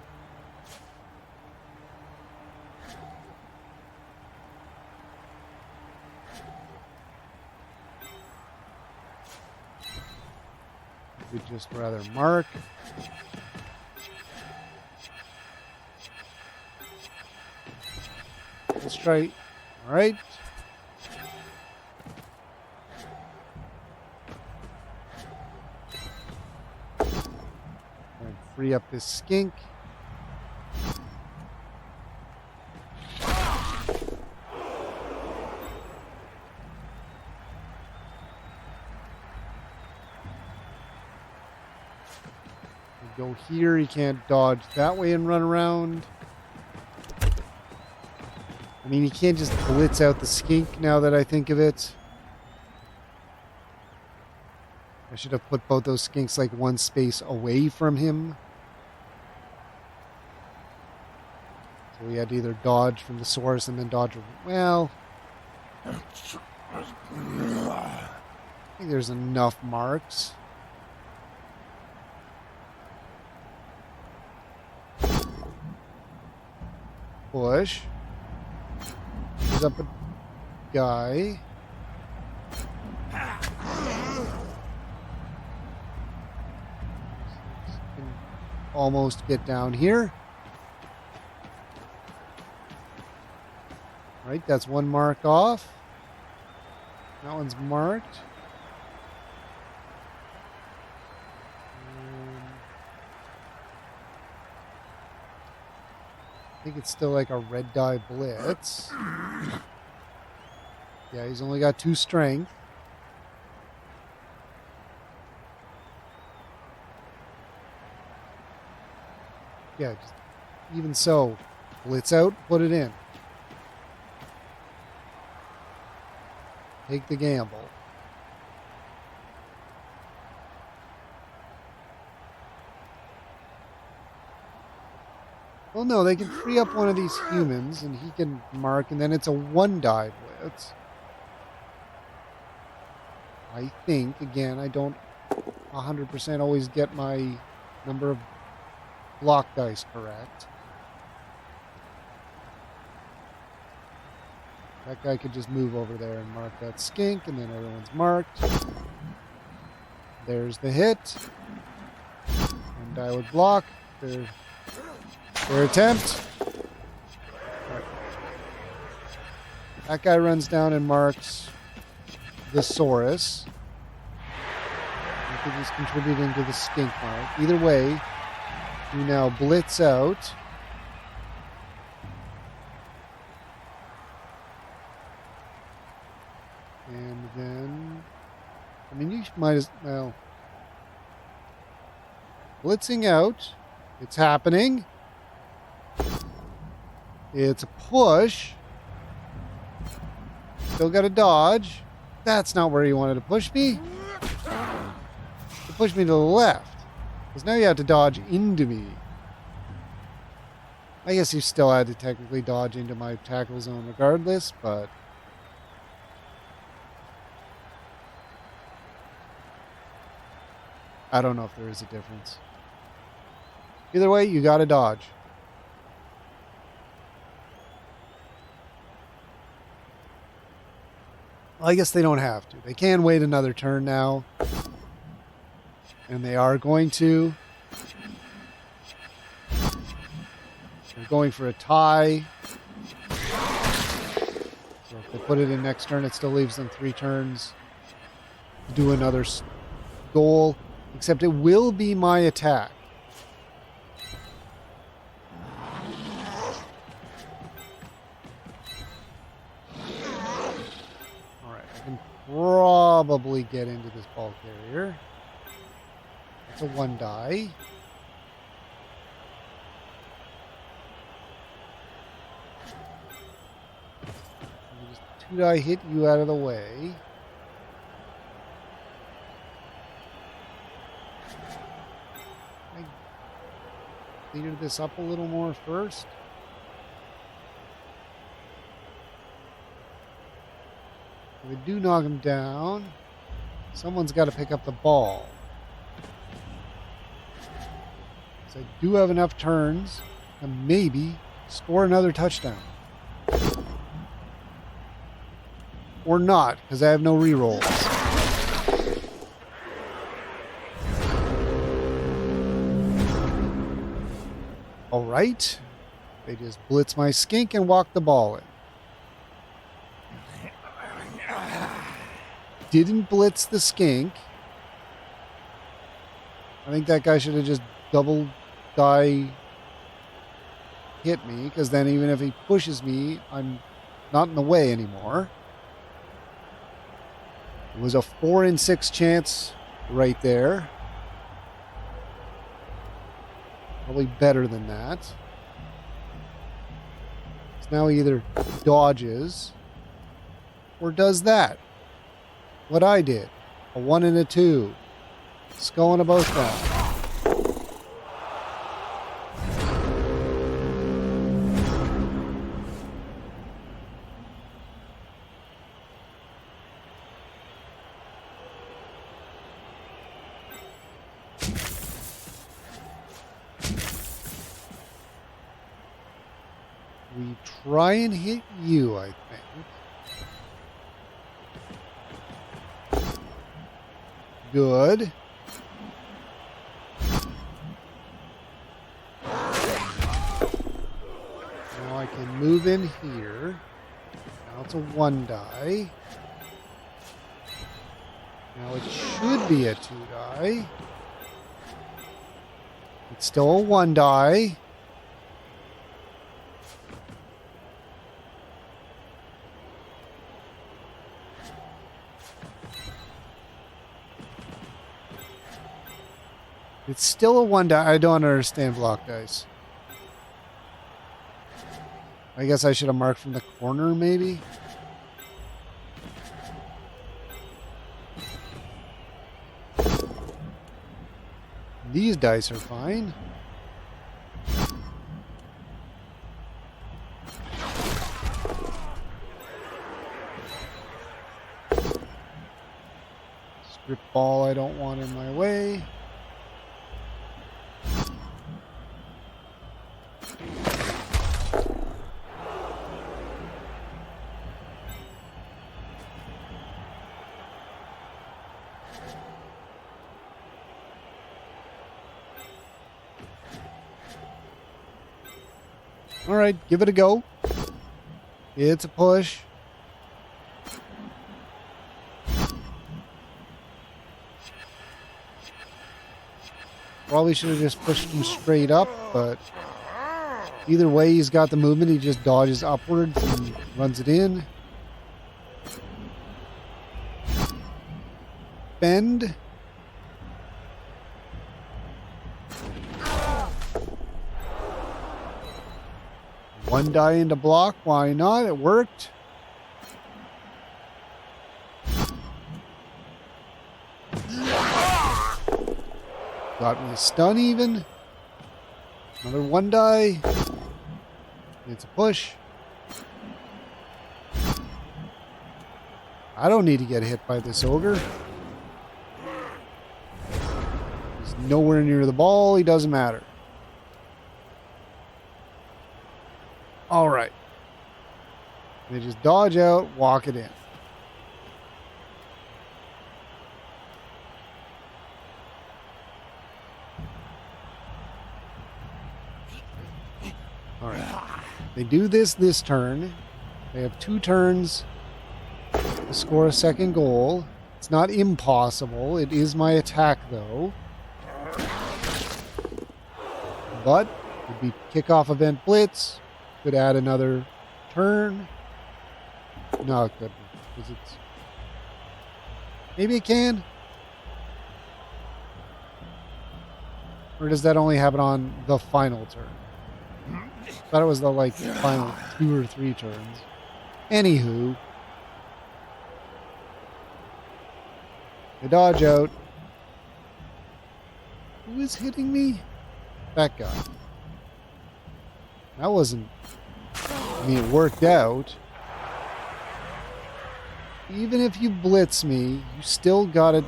[SPEAKER 1] We'd just rather mark. Let's try. All right. And free up this skink. Go here, he can't dodge that way and run around. I mean, he can't just blitz out the skink now that I think of it. I should have put both those skinks like one space away from him. So we had to either dodge from the source and then dodge. Well, I think there's enough marks. Push. There's up a guy. Can almost get down here. Right, that's one mark off. That one's marked. I think it's still like a red die blitz. Yeah, he's only got 2 strength. Yeah, just, even so, blitz out, put it in. Take the gamble. Well, no, they can free up one of these humans, and he can mark, and then it's a 1-die blitz. I think, again, I don't 100% always get my number of block dice correct. That guy could just move over there and mark that skink, and then everyone's marked. There's the hit. 1 die would block. Their attempt. Right. That guy runs down and marks the Saurus. I think he's contributing to the skink mark. Either way, you now blitz out. And then, I mean, you might as well. Blitzing out. It's happening. It's a push. Still got to dodge. That's not where he wanted to push me. But push me to the left. Because now you have to dodge into me. I guess you still had to technically dodge into my tackle zone regardless, but... I don't know if there is a difference. Either way, you gotta dodge. Well, I guess they don't have to. They can wait another turn now. And they are going to. They're going for a tie. So if they put it in next turn, it still leaves them 3 turns to do another goal. Except it will be my attack. Alright, I can probably get into this ball carrier. It's a 1 die. Just 2 die hit you out of the way. Clear this up a little more first. If we do knock him down, someone's got to pick up the ball. So I do have enough turns to maybe score another touchdown. Or not, because I have no rerolls. All right. They just blitz my skink and walk the ball in. Didn't blitz the skink. I think that guy should have just double die hit me, because then even if he pushes me, I'm not in the way anymore. It was a 4 in 6 chance right there. Probably better than that. So now he either dodges or does that. What I did. A 1 and a 2. Skull to both down. We try and hit you, I think. Good. Now I can move in here. Now it's a 1 die. Now it should be a 2 die. It's still a 1 die. It's still a 1 die. I don't understand block dice. I guess I should have marked from the corner, maybe? These dice are fine. Strip ball I don't want in my way. All right, give it a go. It's a push. Probably should have just pushed him straight up, but either way, he's got the movement. He just dodges upwards and runs it in. Bend. One die into block. Why not? It worked. Got me a stun even. Another one die. It's a push. I don't need to get hit by this ogre. He's nowhere near the ball. He doesn't matter. All right. They just dodge out, walk it in. All right. They do this turn. They have 2 turns to score a second goal. It's not impossible. It is my attack, though. But would be kickoff event blitz. Could add another turn. No, it couldn't. Because it's... Maybe it can. Or does that only happen on the final turn? I thought it was the final 2 or 3 turns. Anywho. They dodge out. Who is hitting me? That guy. That wasn't... I mean, it worked out. Even if you blitz me, you still gotta...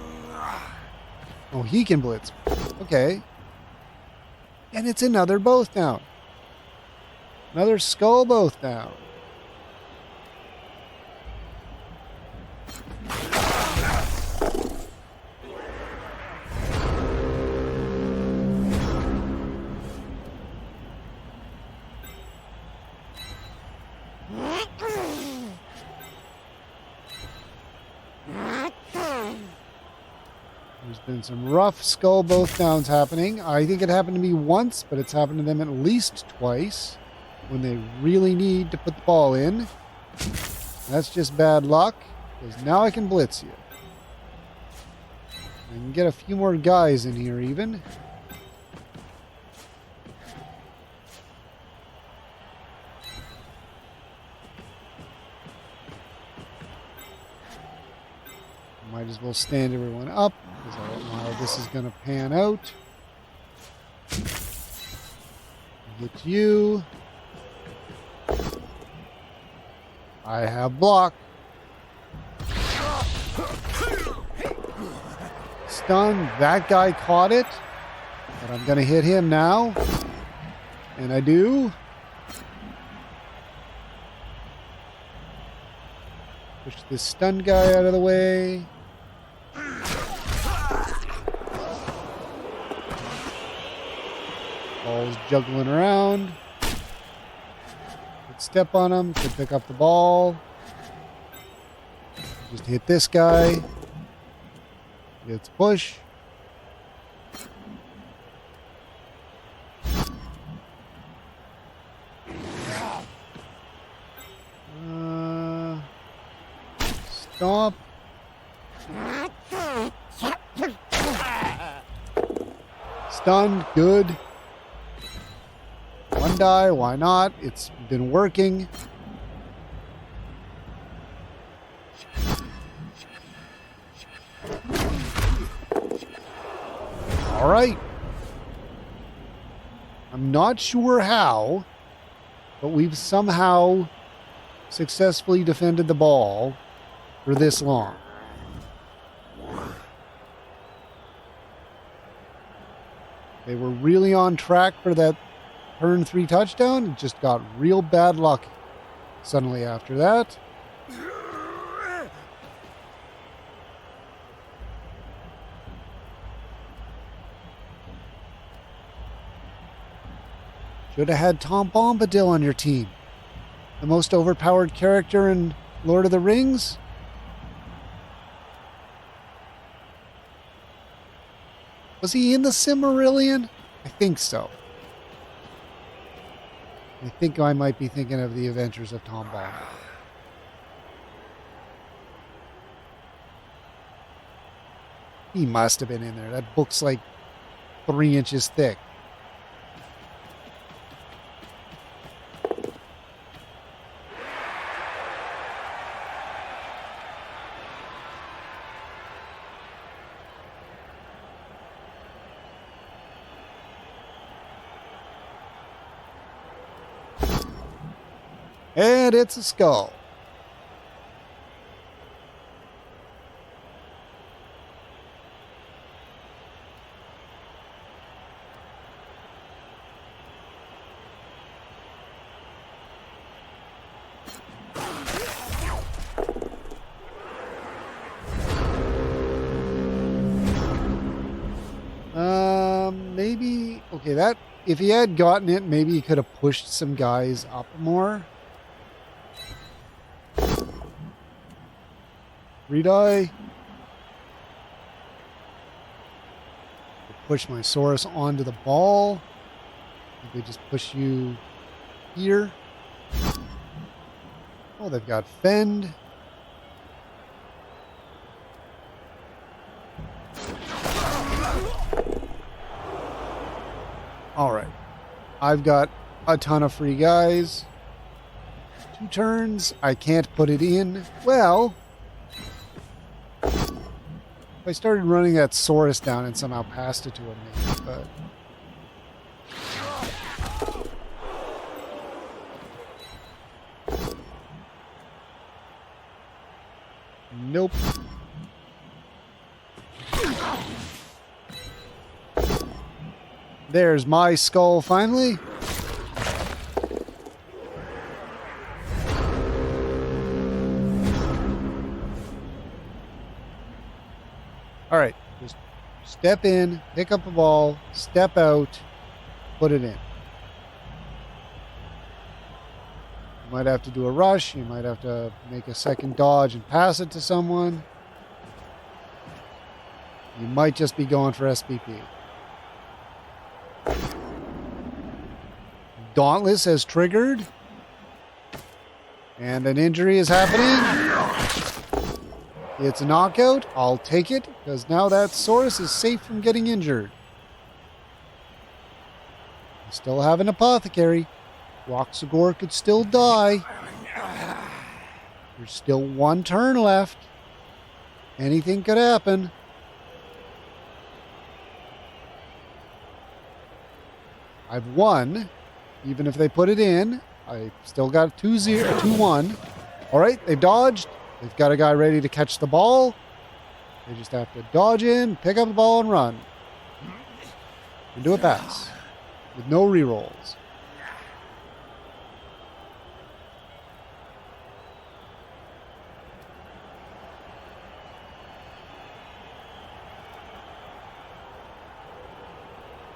[SPEAKER 1] Oh, he can blitz me. Okay. And it's another both down. Another skull both down. There's been some rough skull both downs happening. I think it happened to me once, but it's happened to them at least twice when they really need to put the ball in. That's just bad luck, because now I can blitz you. I can get a few more guys in here even. Might as well stand everyone up, because I don't know how this is going to pan out. Get you. I have block. Stun. That guy caught it, but I'm going to hit him now. And I do. Push this stunned guy out of the way. Ball's juggling around. Could step on him. Could pick up the ball. Just hit this guy. It's push. Stomp. Stunned. Good. One die. Why not? It's been working. All right. I'm not sure how, but we've somehow successfully defended the ball for this long. They were really on track for that turn 3 touchdown and just got real bad luck suddenly after that. Should have had Tom Bombadil on your team. The most overpowered character in Lord of the Rings. Was he in the Silmarillion? I think so. I think I might be thinking of the Adventures of Tom Bombadil. He must have been in there. That book's like 3 inches thick. And it's a skull. Maybe, okay, that, if he had gotten it, maybe he could have pushed some guys up more. Redie. Push my Saurus onto the ball. They just push you here. Oh, they've got Fend. All right. I've got a ton of free guys. 2 turns. I can't put it in. Well, if I started running that Saurus down and somehow passed it to him, maybe, but... Nope. There's my skull finally. All right, just step in, pick up the ball, step out, put it in. You might have to do a rush. You might have to make a second dodge and pass it to someone. You might just be going for SPP. Dauntless has triggered. And an injury is happening. It's a knockout. I'll take it, because now that Saurus is safe from getting injured. I still have an apothecary. Roxagor could still die. There's still 1 turn left. Anything could happen. I've won. Even if they put it in, I still got 2-0, 2-1. All right, they've dodged. They've got a guy ready to catch the ball. They just have to dodge in, pick up the ball, and run. And do a pass with no rerolls.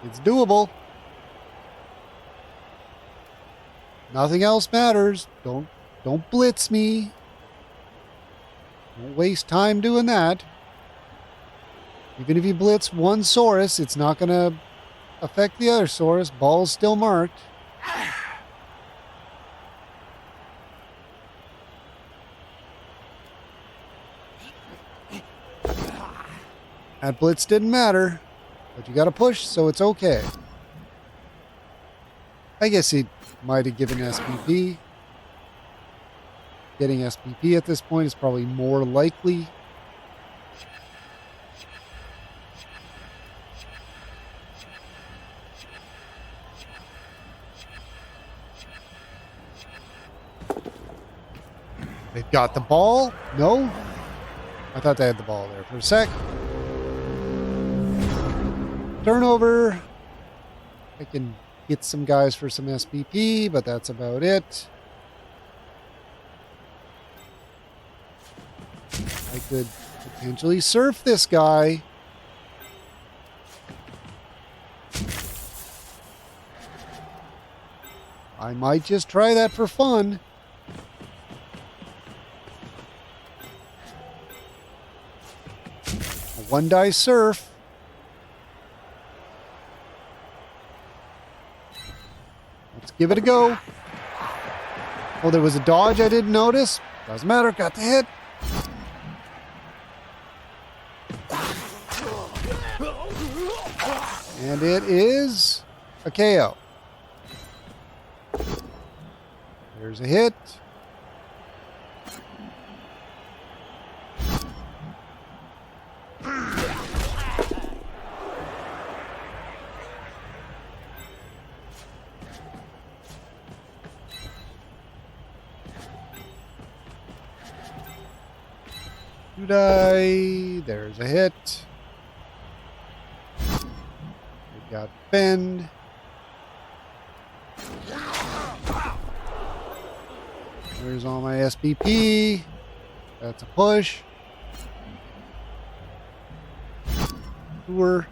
[SPEAKER 1] It's doable. Nothing else matters. Don't blitz me. Don't waste time doing that. Even if you blitz one Saurus, it's not going to affect the other Saurus. Ball's still marked. That blitz didn't matter, but you got to push, so it's okay. I guess he might have given SPP. Getting SPP at this point is probably more likely. They've got the ball. No? I thought they had the ball there for a sec. Turnover. I can get some guys for some SPP, but that's about it. I could potentially surf this guy. I might just try that for fun. A 1-die surf. Let's give it a go. Oh, there was a dodge I didn't notice. Doesn't matter, got the hit. And it is a KO. There's a hit. 2 die. There's a hit. We got bend. There's all my SBP. That's a push. Tour.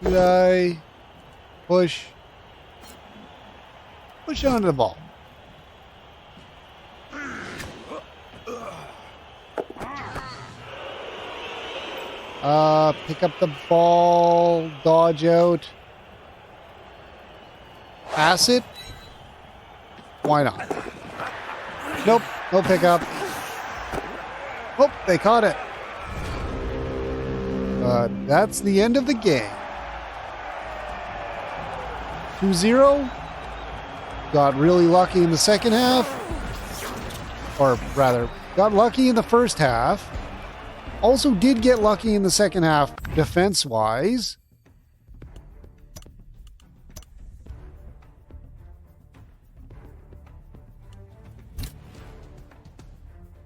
[SPEAKER 1] 2 die. Push. Push onto the ball. Pick up the ball, dodge out. Pass it. Why not? Nope, no pickup. Oh, they caught it. But that's the end of the game. 2-0. Got really lucky in the second half. Or rather, got lucky in the first half. Also did get lucky in the second half defense-wise.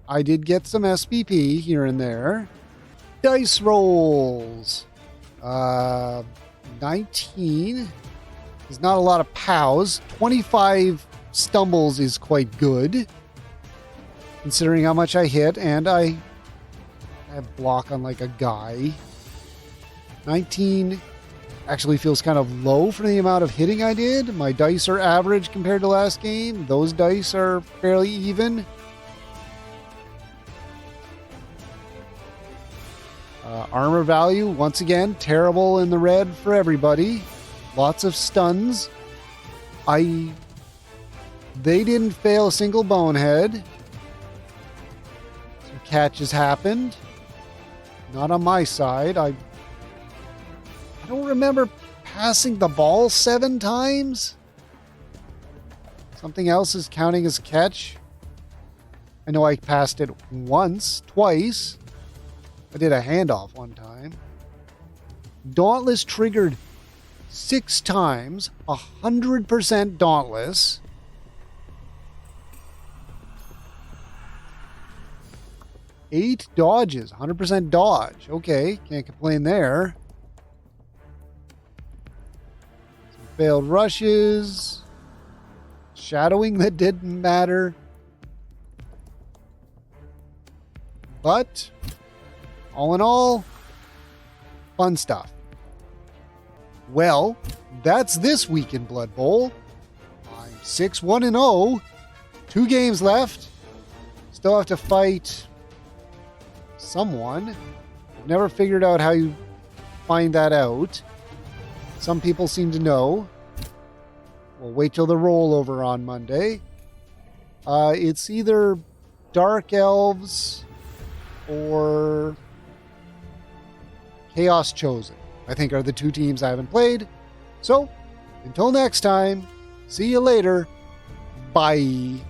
[SPEAKER 1] I did get some SPP here and there. Dice rolls. 19 is not a lot of POWs. 25 stumbles is quite good, considering how much I hit, and I have block on like a guy. 19 actually feels kind of low for the amount of hitting I did. My dice are average compared to last game. Those dice are fairly even. Armor value, once again, terrible in the red for everybody. Lots of stuns. They didn't fail a single bonehead. Some catches happened. Not on my side. I don't remember passing the ball 7 times. Something else is counting as catch. I know I passed it once, twice. I did a handoff one time. Dauntless triggered 6 times. 100% Dauntless. Eight dodges. 100% dodge. Okay, can't complain there. Some failed rushes. Shadowing that didn't matter. But all in all, fun stuff. Well, that's this week in Blood Bowl. I'm 6-1-0. 2 games left. Still have to fight someone. I've never figured out how you find that out. Some people seem to know. We'll wait till the rollover on Monday. It's either Dark Elves or Chaos Chosen, I think, are the 2 teams I haven't played. So, until next time, see you later. Bye.